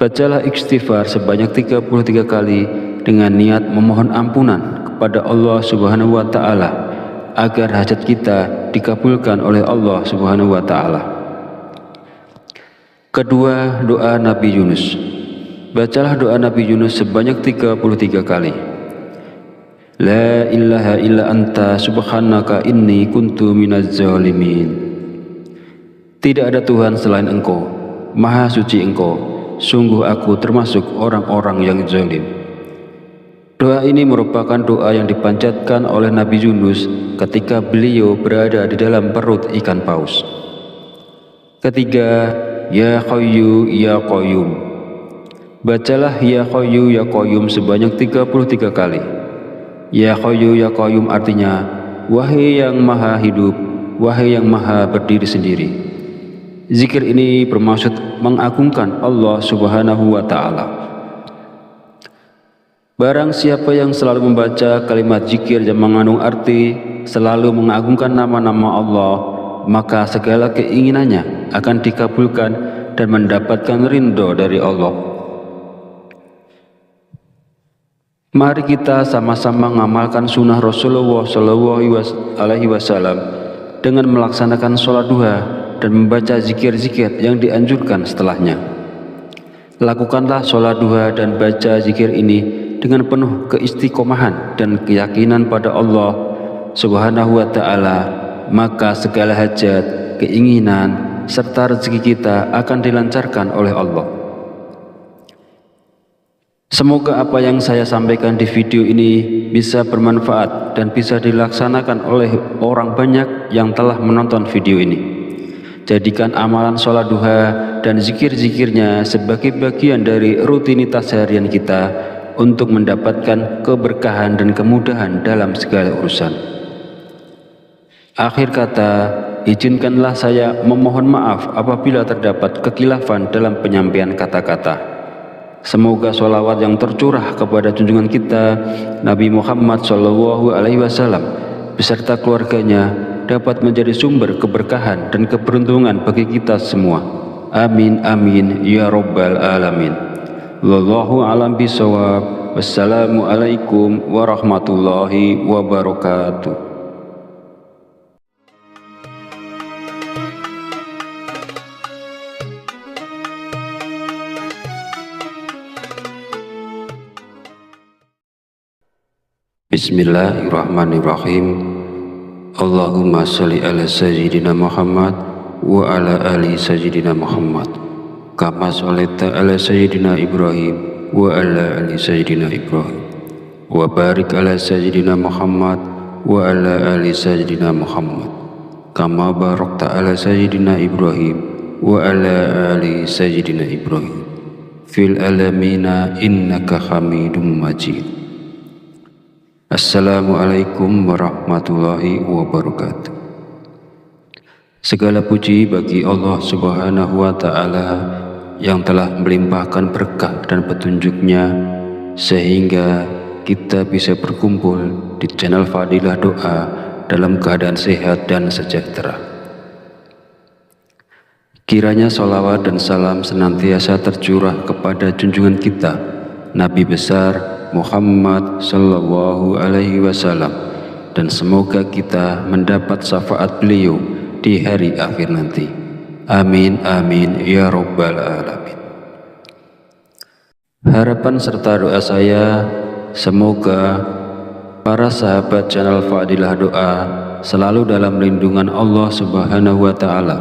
Bacalah istighfar sebanyak 33 kali dengan niat memohon ampunan kepada Allah Subhanahu wa Ta'ala agar hajat kita dikabulkan oleh Allah Subhanahu wa Ta'ala. Kedua, doa Nabi Yunus. Bacalah doa Nabi Yunus sebanyak 33 kali. La ilaha illa anta subhanaka inni kuntu minaz zalimin. Tidak ada Tuhan selain Engkau, Maha Suci Engkau, sungguh aku termasuk orang-orang yang zalim. Doa ini merupakan doa yang dipanjatkan oleh Nabi Yunus ketika beliau berada di dalam perut ikan paus. Ketiga, Ya Hayyu Ya Qayyum. Bacalah Ya Hayyu Ya Qayyum sebanyak 33 kali. Ya Hayyu Ya Qayyum artinya, wahai yang maha hidup, wahai yang maha berdiri sendiri. Zikir ini bermaksud mengagungkan Allah Subhanahu wa Ta'ala. Barang siapa yang selalu membaca kalimat zikir yang mengandung arti selalu mengagungkan nama-nama Allah, maka segala keinginannya akan dikabulkan dan mendapatkan ridho dari Allah. Mari kita sama-sama mengamalkan sunnah Rasulullah SAW dengan melaksanakan sholat duha dan membaca zikir-zikir yang dianjurkan setelahnya. Lakukanlah sholat duha dan baca zikir ini dengan penuh keistiqomahan dan keyakinan pada Allah Subhanahu wa Ta'ala, maka segala hajat, keinginan, serta rezeki kita akan dilancarkan oleh Allah. Semoga apa yang saya sampaikan di video ini bisa bermanfaat dan bisa dilaksanakan oleh orang banyak yang telah menonton video ini. Jadikan amalan sholat duha dan zikir-zikirnya sebagai bagian dari rutinitas harian kita untuk mendapatkan keberkahan dan kemudahan dalam segala urusan. Akhir kata, izinkanlah saya memohon maaf apabila terdapat kekhilafan dalam penyampaian kata-kata. Semoga sholawat yang tercurah kepada junjungan kita Nabi Muhammad SAW beserta keluarganya dapat menjadi sumber keberkahan dan keberuntungan bagi kita semua. Amin amin ya rabbal alamin. Wallahu a'lam bishawab. Wassalamualaikum warahmatullahi wabarakatuh. Bismillahirrahmanirrahim. Allahumma sholli ala sayyidina Muhammad wa ala ali sayyidina Muhammad kama sholaita ala sayyidina Ibrahim wa ala ali sayyidina Ibrahim wa barik ala sayyidina Muhammad wa ala ali sayyidina Muhammad kama barakta ala sayyidina Ibrahim wa ala ali sayyidina Ibrahim fil alamina innaka Hamidum Majid. Assalamualaikum warahmatullahi wabarakatuh. Segala puji bagi Allah Subhanahu wa Ta'ala yang telah melimpahkan berkah dan petunjuknya sehingga kita bisa berkumpul di channel Fadilah Doa dalam keadaan sehat dan sejahtera. Kiranya sholawat dan salam senantiasa tercurah kepada junjungan kita Nabi besar Muhammad sallallahu alaihi wasallam, dan semoga kita mendapat syafaat beliau di hari akhir nanti. Amin amin ya rabbal alamin. Harapan serta doa saya semoga para sahabat channel Fadilah Doa selalu dalam lindungan Allah Subhanahu wa Ta'ala,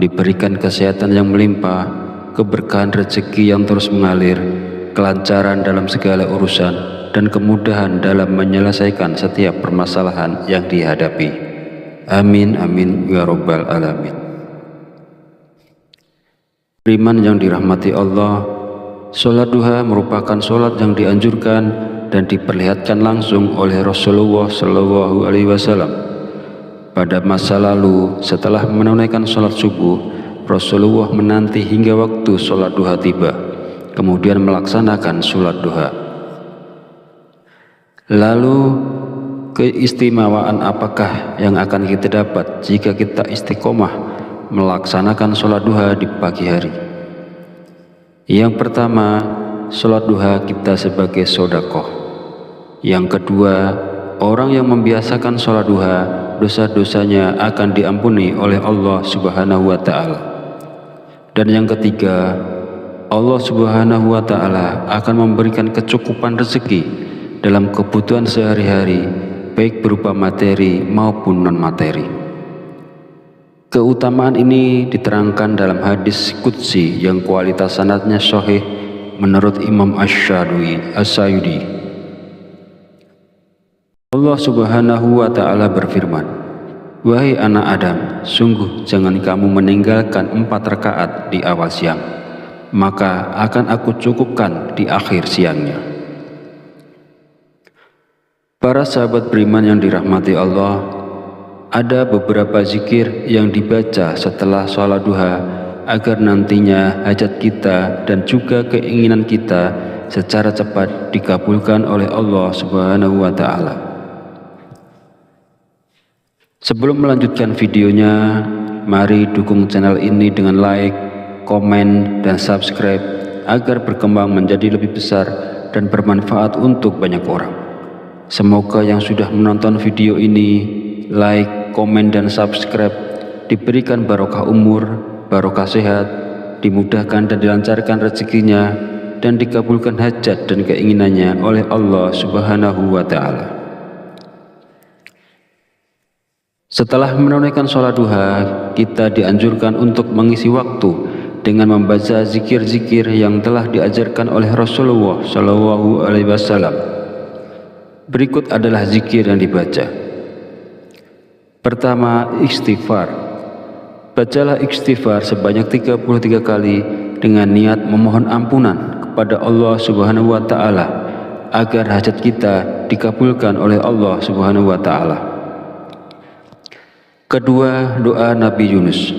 diberikan kesehatan yang melimpah, keberkahan rezeki yang terus mengalir, kelancaran dalam segala urusan, dan kemudahan dalam menyelesaikan setiap permasalahan yang dihadapi. Amin amin ya rabbal alamin. Beriman yang dirahmati Allah, sholat duha merupakan sholat yang dianjurkan dan diperlihatkan langsung oleh Rasulullah SAW. Pada masa lalu, setelah menunaikan sholat subuh, Rasulullah menanti hingga waktu sholat duha tiba, kemudian melaksanakan sholat duha. Lalu keistimewaan apakah yang akan kita dapat jika kita istiqomah melaksanakan sholat duha di pagi hari? Yang pertama, sholat duha kita sebagai sedekah. Yang kedua, orang yang membiasakan sholat duha, dosa-dosanya akan diampuni oleh Allah Subhanahu wa Ta'ala. Dan yang ketiga, Allah Subhanahu wa Ta'ala akan memberikan kecukupan rezeki dalam kebutuhan sehari-hari, baik berupa materi maupun non-materi. Keutamaan ini diterangkan dalam hadis qudsi yang kualitas sanadnya sahih menurut Imam Asy-Syayudi. Allah Subhanahu wa Ta'ala berfirman, "Wahai anak Adam, sungguh jangan kamu meninggalkan 4 rakaat di awal siang, maka akan aku cukupkan di akhir siangnya." Para sahabat beriman yang dirahmati Allah, ada beberapa zikir yang dibaca setelah sholat duha agar nantinya hajat kita dan juga keinginan kita secara cepat dikabulkan oleh Allah Subhanahu wa Ta'ala. Sebelum melanjutkan videonya, mari dukung channel ini dengan like, komen, dan subscribe agar berkembang menjadi lebih besar dan bermanfaat untuk banyak orang. Semoga yang sudah menonton video ini, like, komen, dan subscribe diberikan barokah umur, barokah sehat, dimudahkan dan dilancarkan rezekinya, dan dikabulkan hajat dan keinginannya oleh Allah Subhanahu wa Ta'ala. Setelah menunaikan sholat duha, kita dianjurkan untuk mengisi waktu dengan membaca zikir-zikir yang telah diajarkan oleh Rasulullah SAW. Berikut adalah zikir yang dibaca. Pertama, istighfar. Bacalah istighfar sebanyak 33 kali dengan niat memohon ampunan kepada Allah Subhanahu wa Ta'ala agar hajat kita dikabulkan oleh Allah Subhanahu wa Ta'ala. Kedua, doa Nabi Yunus.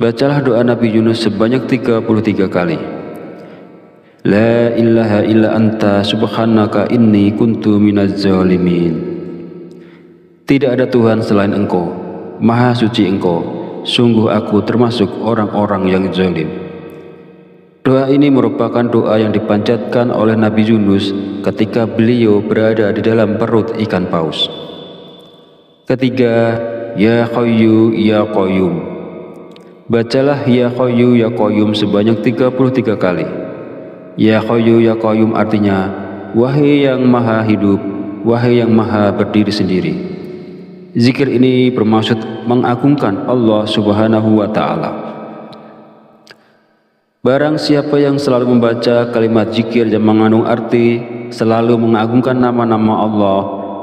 Bacalah doa Nabi Yunus sebanyak 33 kali. La ilaha illa anta subhanaka inni kuntu minaz zalimin. Tidak ada Tuhan selain Engkau, Maha suci Engkau, sungguh aku termasuk orang-orang yang zalim. Doa ini merupakan doa yang dipanjatkan oleh Nabi Yunus ketika beliau berada di dalam perut ikan paus. Ketiga, Ya Hayyu Ya Qayyum. Bacalah Ya Hayyu Ya Qayyum sebanyak 33 kali. Ya Hayyu Ya Qayyum artinya, wahai yang maha hidup, wahai yang maha berdiri sendiri. Zikir ini bermaksud mengagungkan Allah Subhanahu wa Ta'ala. Barang siapa yang selalu membaca kalimat zikir yang mengandung arti selalu mengagungkan nama-nama Allah,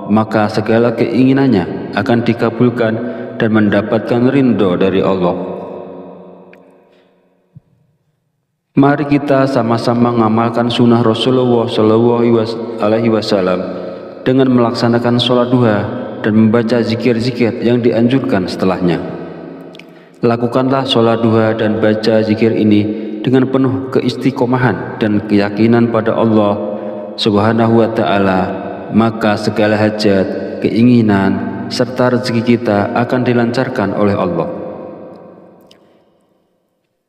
maka segala keinginannya akan dikabulkan dan mendapatkan ridho dari Allah. Mari kita sama-sama mengamalkan sunnah Rasulullah SAW dengan melaksanakan sholat duha dan membaca zikir-zikir yang dianjurkan setelahnya. Lakukanlah sholat duha dan baca zikir ini dengan penuh keistiqomahan dan keyakinan pada Allah Subhanahu wa Ta'ala, maka segala hajat, keinginan, serta rezeki kita akan dilancarkan oleh Allah.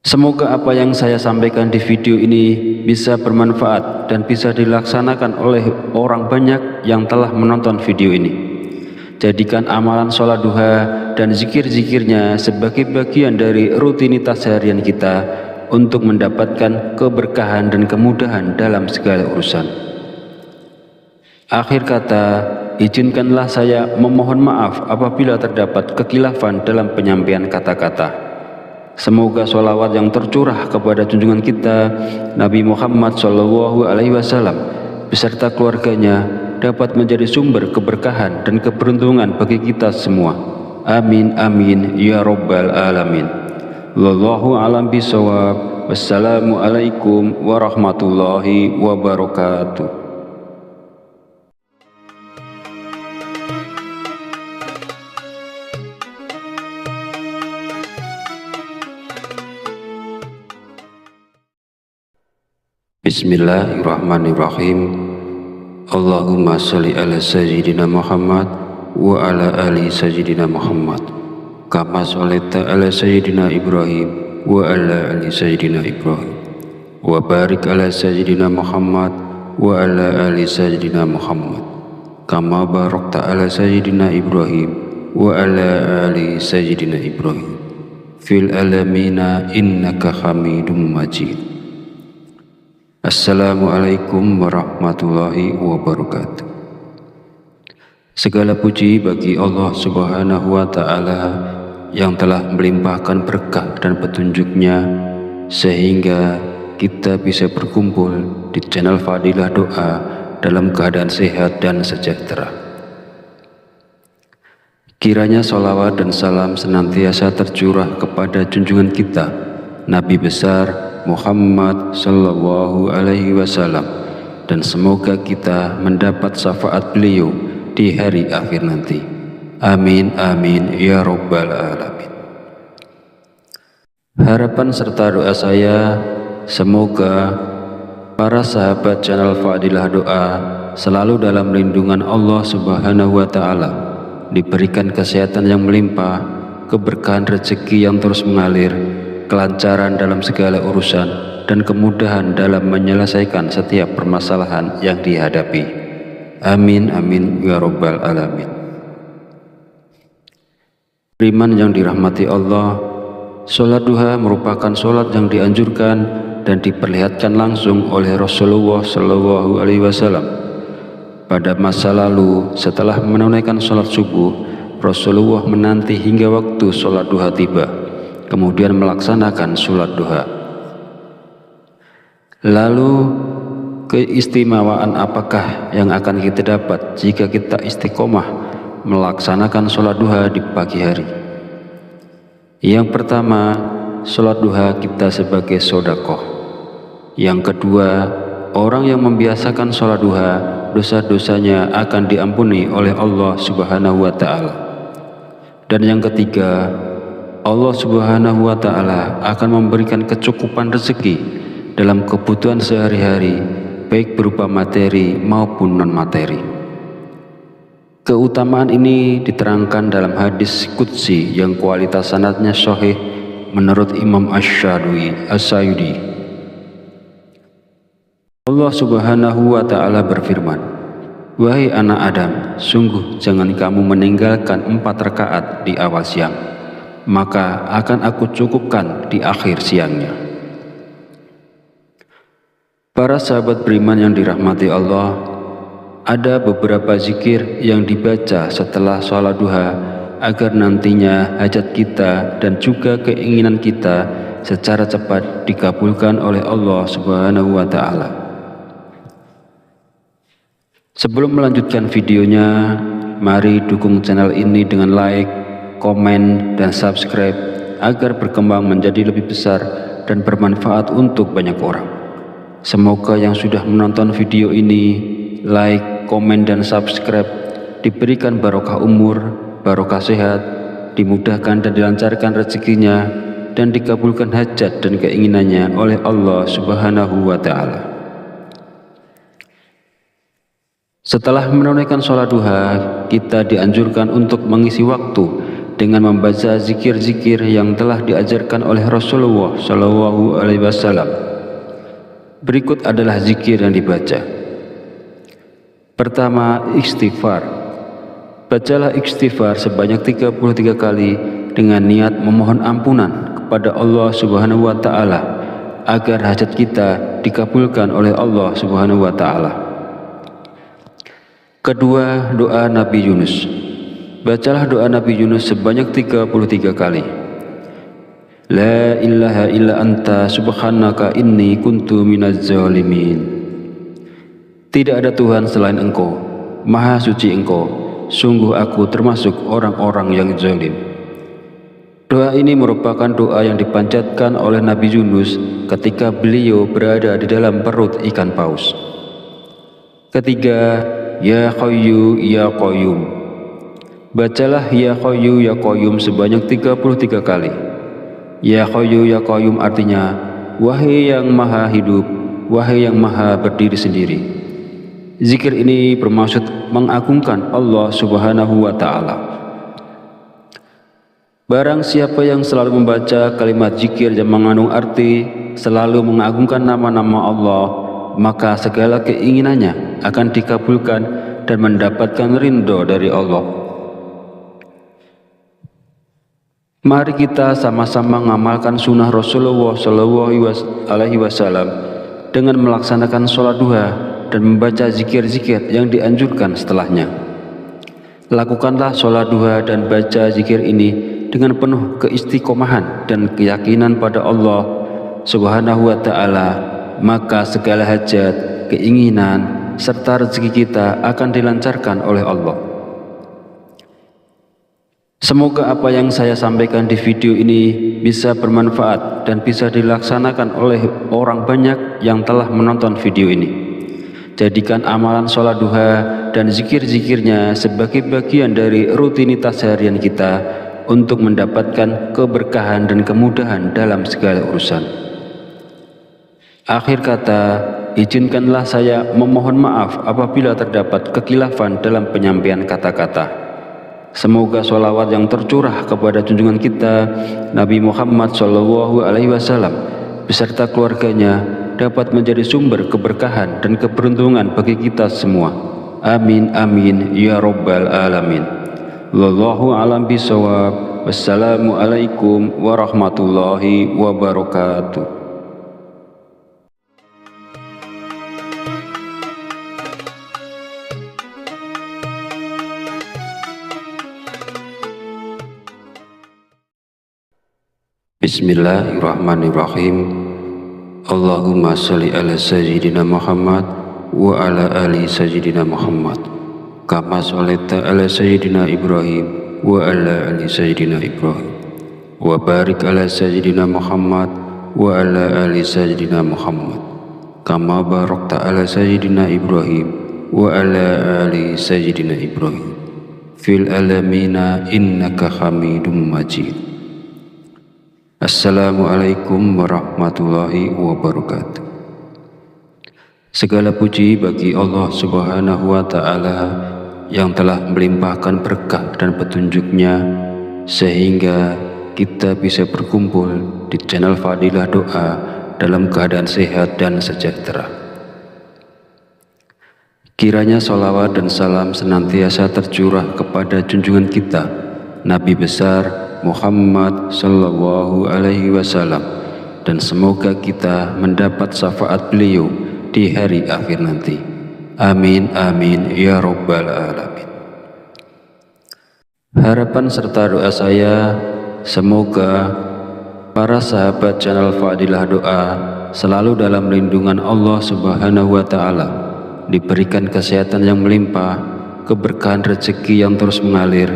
Semoga apa yang saya sampaikan di video ini bisa bermanfaat dan bisa dilaksanakan oleh orang banyak yang telah menonton video ini. Jadikan amalan sholat duha dan zikir-zikirnya sebagai bagian dari rutinitas harian kita untuk mendapatkan keberkahan dan kemudahan dalam segala urusan. Akhir kata, izinkanlah saya memohon maaf apabila terdapat kekhilafan dalam penyampaian kata-kata. Semoga sholawat yang tercurah kepada junjungan kita Nabi Muhammad SAW beserta keluarganya dapat menjadi sumber keberkahan dan keberuntungan bagi kita semua. Amin amin ya rabbal alamin. Wallahu a'lam bishawab. Wassalamualaikum warahmatullahi wabarakatuh. Bismillahirrahmanirrahim. Allahumma sholli ala sayyidina Muhammad wa ala ali sayyidina Muhammad kama sholaita ala sayyidina Ibrahim wa ala ali sayyidina Ibrahim wa barik ala sayyidina Muhammad wa ala ali sayyidina Muhammad kama barakta ala sayyidina Ibrahim wa ala ali sayyidina Ibrahim fil alamina innaka Hamidum Majid. Assalamualaikum warahmatullahi wabarakatuh. Segala puji bagi Allah Subhanahu wa Ta'ala yang telah melimpahkan berkah dan petunjuknya sehingga kita bisa berkumpul di channel Fadilah Doa dalam keadaan sehat dan sejahtera. Kiranya sholawat dan salam senantiasa tercurah kepada junjungan kita Nabi besar Muhammad sallallahu alaihi wasallam, dan semoga kita mendapat syafaat beliau di hari akhir nanti. Amin amin ya rabbal alamin. Harapan serta doa saya, semoga para sahabat channel Fadilah Doa selalu dalam lindungan Allah Subhanahu wa Ta'ala, diberikan kesehatan yang melimpah, keberkahan rezeki yang terus mengalir, kelancaran dalam segala urusan, dan kemudahan dalam menyelesaikan setiap permasalahan yang dihadapi. Amin amin ya rabbal alamin. Beriman yang dirahmati Allah, sholat duha merupakan sholat yang dianjurkan dan diperlihatkan langsung oleh Rasulullah SAW. Pada masa lalu, setelah menunaikan sholat subuh, Rasulullah menanti hingga waktu sholat duha tiba, kemudian melaksanakan sholat duha. Lalu keistimewaan apakah yang akan kita dapat jika kita istiqomah melaksanakan sholat duha di pagi hari? Yang pertama, sholat duha kita sebagai sedekah. Yang kedua, orang yang membiasakan sholat duha, dosa-dosanya akan diampuni oleh Allah Subhanahu wa Ta'ala. Dan yang ketiga, Allah Subhanahu wa Ta'ala akan memberikan kecukupan rezeki dalam kebutuhan sehari-hari, baik berupa materi maupun non-materi. Keutamaan ini diterangkan dalam hadis qudsi yang kualitas sanadnya sahih menurut Imam Asy-Syadili. Allah Subhanahu wa Ta'ala berfirman, "Wahai anak Adam, sungguh jangan kamu meninggalkan 4 rakaat di awal siang, maka akan aku cukupkan di akhir siangnya." Para sahabat beriman yang dirahmati Allah, ada beberapa zikir yang dibaca setelah sholat duha agar nantinya hajat kita dan juga keinginan kita secara cepat dikabulkan oleh Allah Subhanahu wa Ta'ala. Sebelum melanjutkan videonya, mari dukung channel ini dengan like, komen, dan subscribe agar berkembang menjadi lebih besar dan bermanfaat untuk banyak orang. Semoga yang sudah menonton video ini, like, komen, dan subscribe diberikan barokah umur, barokah sehat, dimudahkan dan dilancarkan rezekinya, dan dikabulkan hajat dan keinginannya oleh Allah Subhanahu wa Ta'ala. Setelah menunaikan sholat duha, kita dianjurkan untuk mengisi waktu dengan membaca zikir-zikir yang telah diajarkan oleh Rasulullah SAW. Berikut adalah zikir yang dibaca. Pertama, istighfar. Bacalah istighfar sebanyak 33 kali dengan niat memohon ampunan kepada Allah Subhanahu wa Ta'ala agar hajat kita dikabulkan oleh Allah Subhanahu wa Ta'ala. Kedua, doa Nabi Yunus. Bacalah doa Nabi Yunus sebanyak 33 kali. La ilaha illa anta subhanaka inni kuntu minaz zalimin. Tidak ada Tuhan selain Engkau, Maha suci Engkau, sungguh aku termasuk orang-orang yang zalim. Doa ini merupakan doa yang dipanjatkan oleh Nabi Yunus ketika beliau berada di dalam perut ikan paus. Ketiga, Ya Hayyu Ya Qayyum. Bacalah Ya Hayyu Ya Qayyum sebanyak 33 kali. Ya Hayyu Ya Qayyum artinya, wahai yang maha hidup, wahai yang maha berdiri sendiri. Zikir ini bermaksud mengagungkan Allah Subhanahu wa Ta'ala. Barang siapa yang selalu membaca kalimat zikir yang mengandung arti selalu mengagungkan nama-nama Allah, maka segala keinginannya akan dikabulkan dan mendapatkan ridho dari Allah. Mari kita sama-sama mengamalkan sunnah Rasulullah SAW dengan melaksanakan sholat duha dan membaca zikir-zikir yang dianjurkan setelahnya. Lakukanlah sholat duha dan baca zikir ini dengan penuh keistiqomahan dan keyakinan pada Allah Subhanahu wa Ta'ala, maka segala hajat, keinginan, serta rezeki kita akan dilancarkan oleh Allah. Semoga apa yang saya sampaikan di video ini bisa bermanfaat dan bisa dilaksanakan oleh orang banyak yang telah menonton video ini. Jadikan amalan sholat duha dan zikir-zikirnya sebagai bagian dari rutinitas harian kita untuk mendapatkan keberkahan dan kemudahan dalam segala urusan. Akhir kata, izinkanlah saya memohon maaf apabila terdapat kekhilafan dalam penyampaian kata-kata. Semoga sholawat yang tercurah kepada junjungan kita Nabi Muhammad SAW beserta keluarganya dapat menjadi sumber keberkahan dan keberuntungan bagi kita semua. Amin amin ya rabbal alamin. Wallahu a'lam bishawab. Wassalamualaikum warahmatullahi wabarakatuh. Bismillahirrahmanirrahim. Allahumma sholli ala sayyidina Muhammad wa ala ali sayyidina Muhammad kama sholaita ala sayyidina Ibrahim wa ala ali sayyidina Ibrahim wa barik ala sayyidina Muhammad wa ala ali sayyidina Muhammad kama barakta ala sayyidina Ibrahim wa ala ali sayyidina Ibrahim fil alamina innaka hamidum majid. Assalamualaikum warahmatullahi wabarakatuh. Segala puji bagi Allah Subhanahu wa Ta'ala yang telah melimpahkan berkah dan petunjuknya sehingga kita bisa berkumpul di channel Fadilah Doa dalam keadaan sehat dan sejahtera. Kiranya sholawat dan salam senantiasa tercurah kepada junjungan kita Nabi besar Muhammad Sallallahu Alaihi Wasallam, dan semoga kita mendapat syafaat beliau di hari akhir nanti. Amin amin ya rabbal alamin. Harapan serta doa saya, semoga para sahabat channel Fadilah Doa selalu dalam lindungan Allah Subhanahu wa Ta'ala, diberikan kesehatan yang melimpah, keberkahan rezeki yang terus mengalir,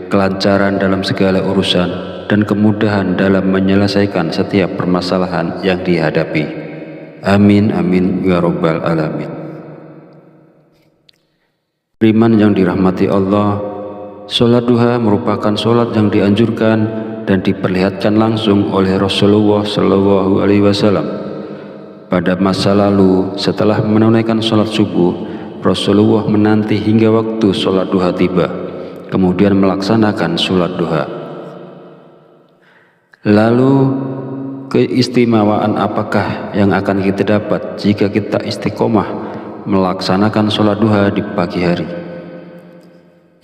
kelancaran dalam segala urusan, dan kemudahan dalam menyelesaikan setiap permasalahan yang dihadapi. Amin amin ya rabbal alamin. Beriman yang dirahmati Allah, sholat duha merupakan sholat yang dianjurkan dan diperlihatkan langsung oleh Rasulullah Shallallahu Alaihi Wasallam. Pada masa lalu, setelah menunaikan sholat subuh, Rasulullah menanti hingga waktu sholat duha tiba, kemudian melaksanakan sholat duha. Lalu, keistimewaan apakah yang akan kita dapat jika kita istiqomah melaksanakan sholat duha di pagi hari?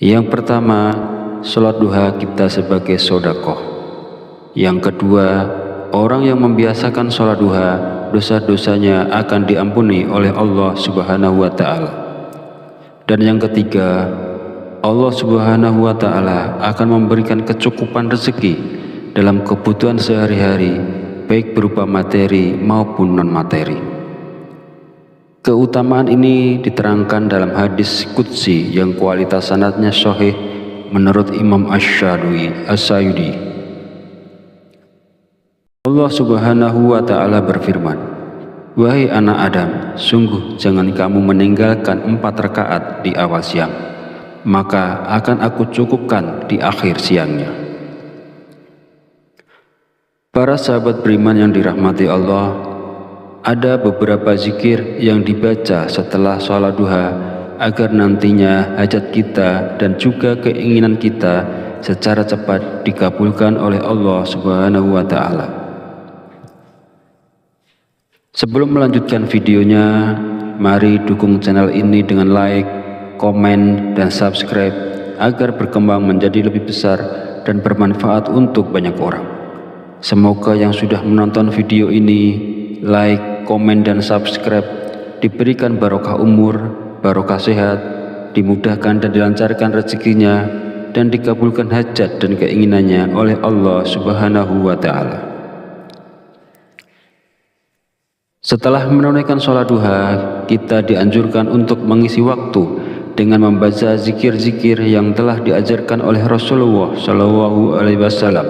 Yang pertama, sholat duha kita sebagai sodakoh. Yang kedua, orang yang membiasakan sholat duha, dosa-dosanya akan diampuni oleh Allah Subhanahu wa Ta'ala. Dan yang ketiga, Allah Subhanahu wa Ta'ala akan memberikan kecukupan rezeki dalam kebutuhan sehari-hari, baik berupa materi maupun non-materi. Keutamaan ini diterangkan dalam hadis qudsi yang kualitas sanadnya sahih menurut Imam Asy-Syadili. Allah Subhanahu wa Ta'ala berfirman, "Wahai anak Adam, sungguh jangan kamu meninggalkan 4 rakaat di awal siang, maka akan aku cukupkan di akhir siangnya." Para sahabat beriman yang dirahmati Allah, ada beberapa zikir yang dibaca setelah sholat duha agar nantinya hajat kita dan juga keinginan kita secara cepat dikabulkan oleh Allah Subhanahu wa Ta'ala. Sebelum melanjutkan videonya, mari dukung channel ini dengan like, komen, dan subscribe agar berkembang menjadi lebih besar dan bermanfaat untuk banyak orang. Semoga yang sudah menonton video ini, like, komen, dan subscribe diberikan barokah umur, barokah sehat, dimudahkan dan dilancarkan rezekinya, dan dikabulkan hajat dan keinginannya oleh Allah Subhanahu wa Ta'ala. Setelah menunaikan sholat duha, kita dianjurkan untuk mengisi waktu dengan membaca zikir-zikir yang telah diajarkan oleh Rasulullah Shallallahu Alaihi Wasallam.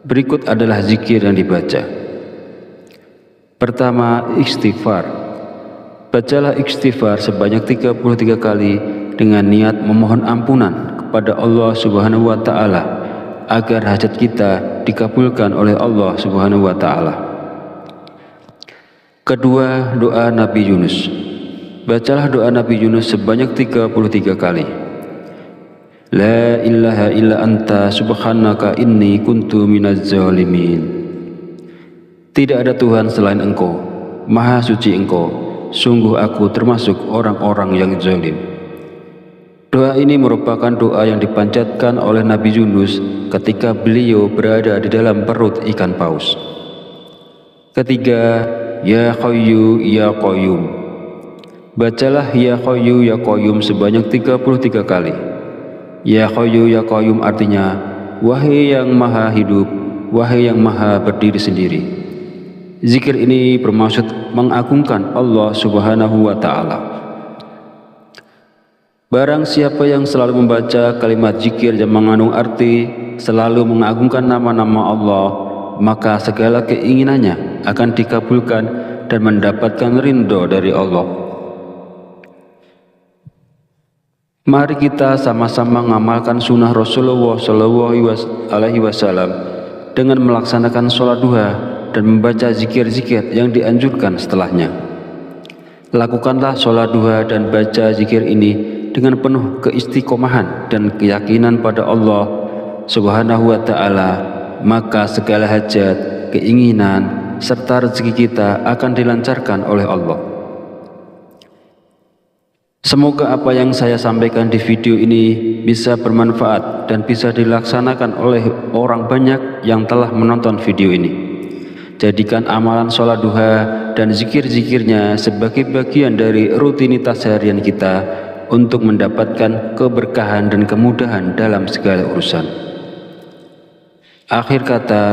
Berikut adalah zikir yang dibaca. Pertama, istighfar. Bacalah istighfar sebanyak 33 kali dengan niat memohon ampunan kepada Allah Subhanahu wa Ta'ala agar hajat kita dikabulkan oleh Allah Subhanahu wa Ta'ala. Kedua, doa Nabi Yunus. Bacalah doa Nabi Yunus sebanyak 33 kali. La ilaha illa anta subhanaka inni kuntu minaz zalimin. Tidak ada Tuhan selain Engkau, Maha suci Engkau, sungguh aku termasuk orang-orang yang zalim. Doa ini merupakan doa yang dipanjatkan oleh Nabi Yunus ketika beliau berada di dalam perut ikan paus. Ketiga, Ya Hayyu Ya Qayyum. Bacalah Ya Hayyu Ya Qayyum sebanyak 33 kali. Ya Hayyu Ya Qayyum artinya, wahai yang maha hidup, wahai yang maha berdiri sendiri. Zikir ini bermaksud mengagungkan Allah Subhanahu wa Ta'ala. Barang siapa yang selalu membaca kalimat zikir yang mengandung arti selalu mengagungkan nama-nama Allah, maka segala keinginannya akan dikabulkan dan mendapatkan ridho dari Allah. Mari kita sama-sama mengamalkan sunnah Rasulullah SAW dengan melaksanakan sholat duha dan membaca zikir-zikir yang dianjurkan setelahnya. Lakukanlah sholat duha dan baca zikir ini dengan penuh keistiqomahan dan keyakinan pada Allah Subhanahu wa Ta'ala, maka segala hajat, keinginan, serta rezeki kita akan dilancarkan oleh Allah. Semoga apa yang saya sampaikan di video ini bisa bermanfaat dan bisa dilaksanakan oleh orang banyak yang telah menonton video ini. Jadikan amalan sholat duha dan zikir-zikirnya sebagai bagian dari rutinitas harian kita untuk mendapatkan keberkahan dan kemudahan dalam segala urusan. Akhir kata,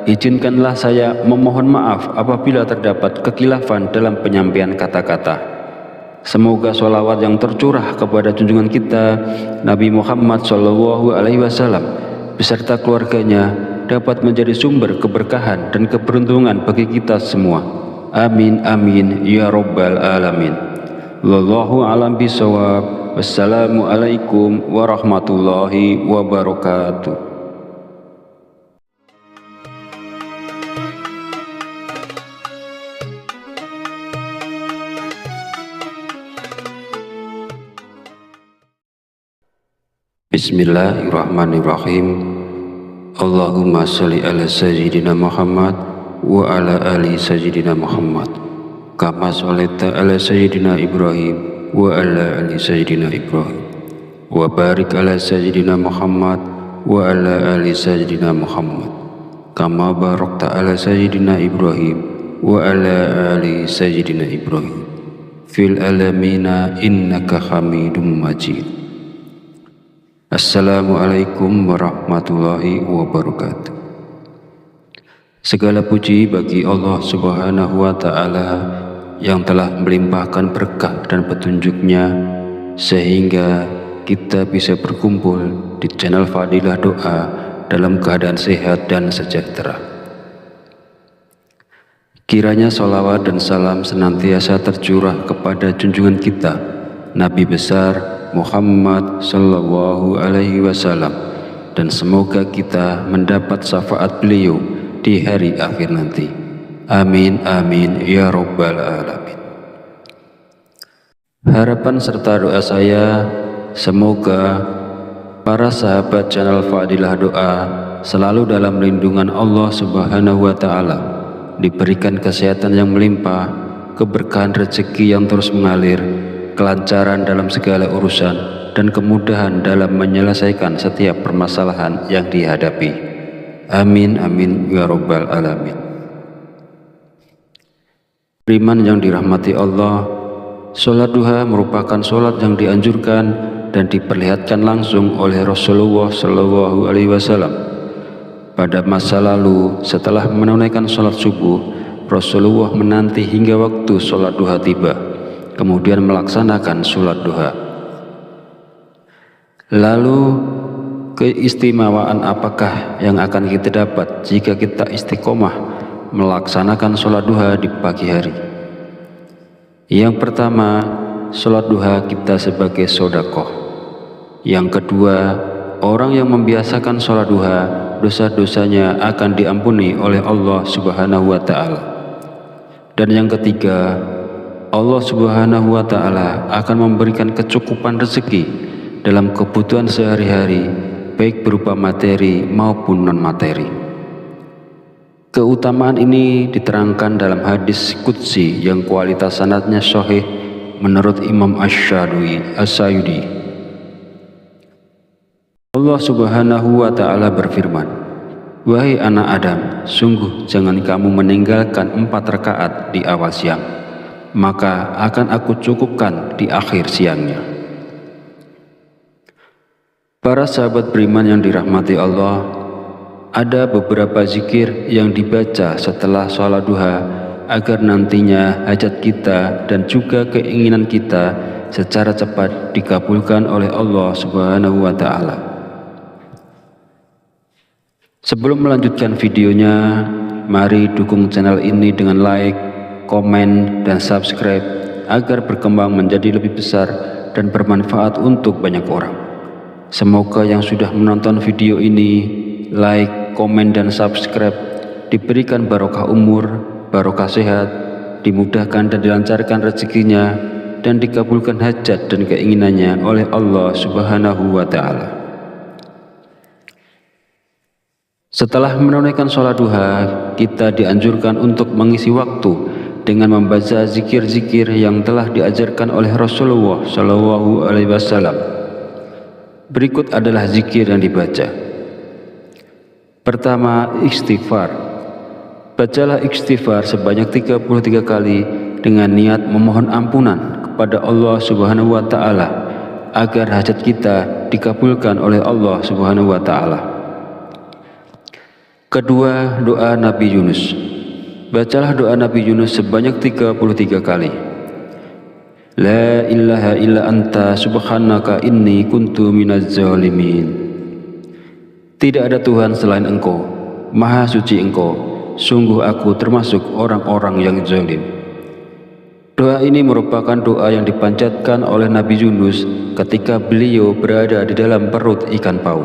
izinkanlah saya memohon maaf apabila terdapat kekhilafan dalam penyampaian kata-kata. Semoga sholawat yang tercurah kepada junjungan kita Nabi Muhammad SAW beserta keluarganya dapat menjadi sumber keberkahan dan keberuntungan bagi kita semua. Amin amin ya rabbal alamin. Wallahu a'lam bishawab. Wassalamualaikum warahmatullahi wabarakatuh. Bismillahirrahmanirrahim. Allahumma sholli ala sayyidina Muhammad wa ala ali sayyidina Muhammad kama sholaita ala sayyidina Ibrahim wa ala ali sayyidina Ibrahim wa barik ala sayyidina Muhammad wa ala ali sayyidina Muhammad kama barakta ala sayyidina Ibrahim wa ala ali sayyidina Ibrahim fil alamina innaka Hamidum Majid. Assalamualaikum warahmatullahi wabarakatuh. Segala puji bagi Allah Subhanahu wa Ta'ala yang telah melimpahkan berkah dan petunjuknya sehingga kita bisa berkumpul di channel Fadilah Doa dalam keadaan sehat dan sejahtera. Kiranya sholawat dan salam senantiasa tercurah kepada junjungan kita Nabi besar Muhammad Sallallahu Alaihi Wasallam, dan semoga kita mendapat syafaat beliau di hari akhir nanti. Amin amin ya rabbal alamin. Harapan serta doa saya, semoga para sahabat channel Fadilah Doa selalu dalam lindungan Allah Subhanahu wa Ta'ala, diberikan kesehatan yang melimpah, keberkahan rezeki yang terus mengalir, kelancaran dalam segala urusan, dan kemudahan dalam menyelesaikan setiap permasalahan yang dihadapi. Amin amin ya rabbal alamin. Beriman yang dirahmati Allah, sholat duha merupakan sholat yang dianjurkan dan diperlihatkan langsung oleh Rasulullah Shallallahu Alaihi Wasallam. Pada masa lalu, setelah menunaikan sholat subuh, Rasulullah menanti hingga waktu sholat duha tiba, kemudian melaksanakan sholat duha. Lalu, keistimewaan apakah yang akan kita dapat jika kita istiqomah melaksanakan sholat duha di pagi hari? Yang pertama, sholat duha kita sebagai sedekah. Yang kedua, orang yang membiasakan sholat duha, dosa-dosanya akan diampuni oleh Allah Subhanahu wa Ta'ala. Dan yang ketiga, Allah Subhanahu wa Ta'ala akan memberikan kecukupan rezeki dalam kebutuhan sehari-hari, baik berupa materi maupun non-materi. Keutamaan ini diterangkan dalam hadis qudsi yang kualitas sanadnya sahih menurut Imam Asy-Syayudi. Allah Subhanahu wa Ta'ala berfirman, "Wahai anak Adam, sungguh jangan kamu meninggalkan 4 rakaat di awal siang, maka akan aku cukupkan di akhir siangnya." Para sahabat beriman yang dirahmati Allah, ada beberapa zikir yang dibaca setelah sholat duha agar nantinya hajat kita dan juga keinginan kita secara cepat dikabulkan oleh Allah Subhanahu wa Ta'ala. Sebelum melanjutkan videonya, mari dukung channel ini dengan like, komen, dan subscribe agar berkembang menjadi lebih besar dan bermanfaat untuk banyak orang. Semoga yang sudah menonton video ini, like, komen, dan subscribe diberikan barokah umur, barokah sehat, dimudahkan dan dilancarkan rezekinya, dan dikabulkan hajat dan keinginannya oleh Allah Subhanahu wa Ta'ala. Setelah menunaikan sholat duha, kita dianjurkan untuk mengisi waktu dengan membaca zikir-zikir yang telah diajarkan oleh Rasulullah Shallallahu Alaihi Wasallam. Berikut adalah zikir yang dibaca. Pertama, istighfar. Bacalah istighfar sebanyak 33 kali dengan niat memohon ampunan kepada Allah Subhanahu wa Ta'ala agar hajat kita dikabulkan oleh Allah Subhanahu wa Ta'ala. Kedua, doa Nabi Yunus. Bacalah doa Nabi Yunus sebanyak 33 kali. La ilaha illa anta subhanaka inni kuntu minaz zalimin. Tidak ada Tuhan selain Engkau, Maha suci Engkau, sungguh aku termasuk orang-orang yang zalim. Doa ini merupakan doa yang dipanjatkan oleh Nabi Yunus ketika beliau berada di dalam perut ikan paus.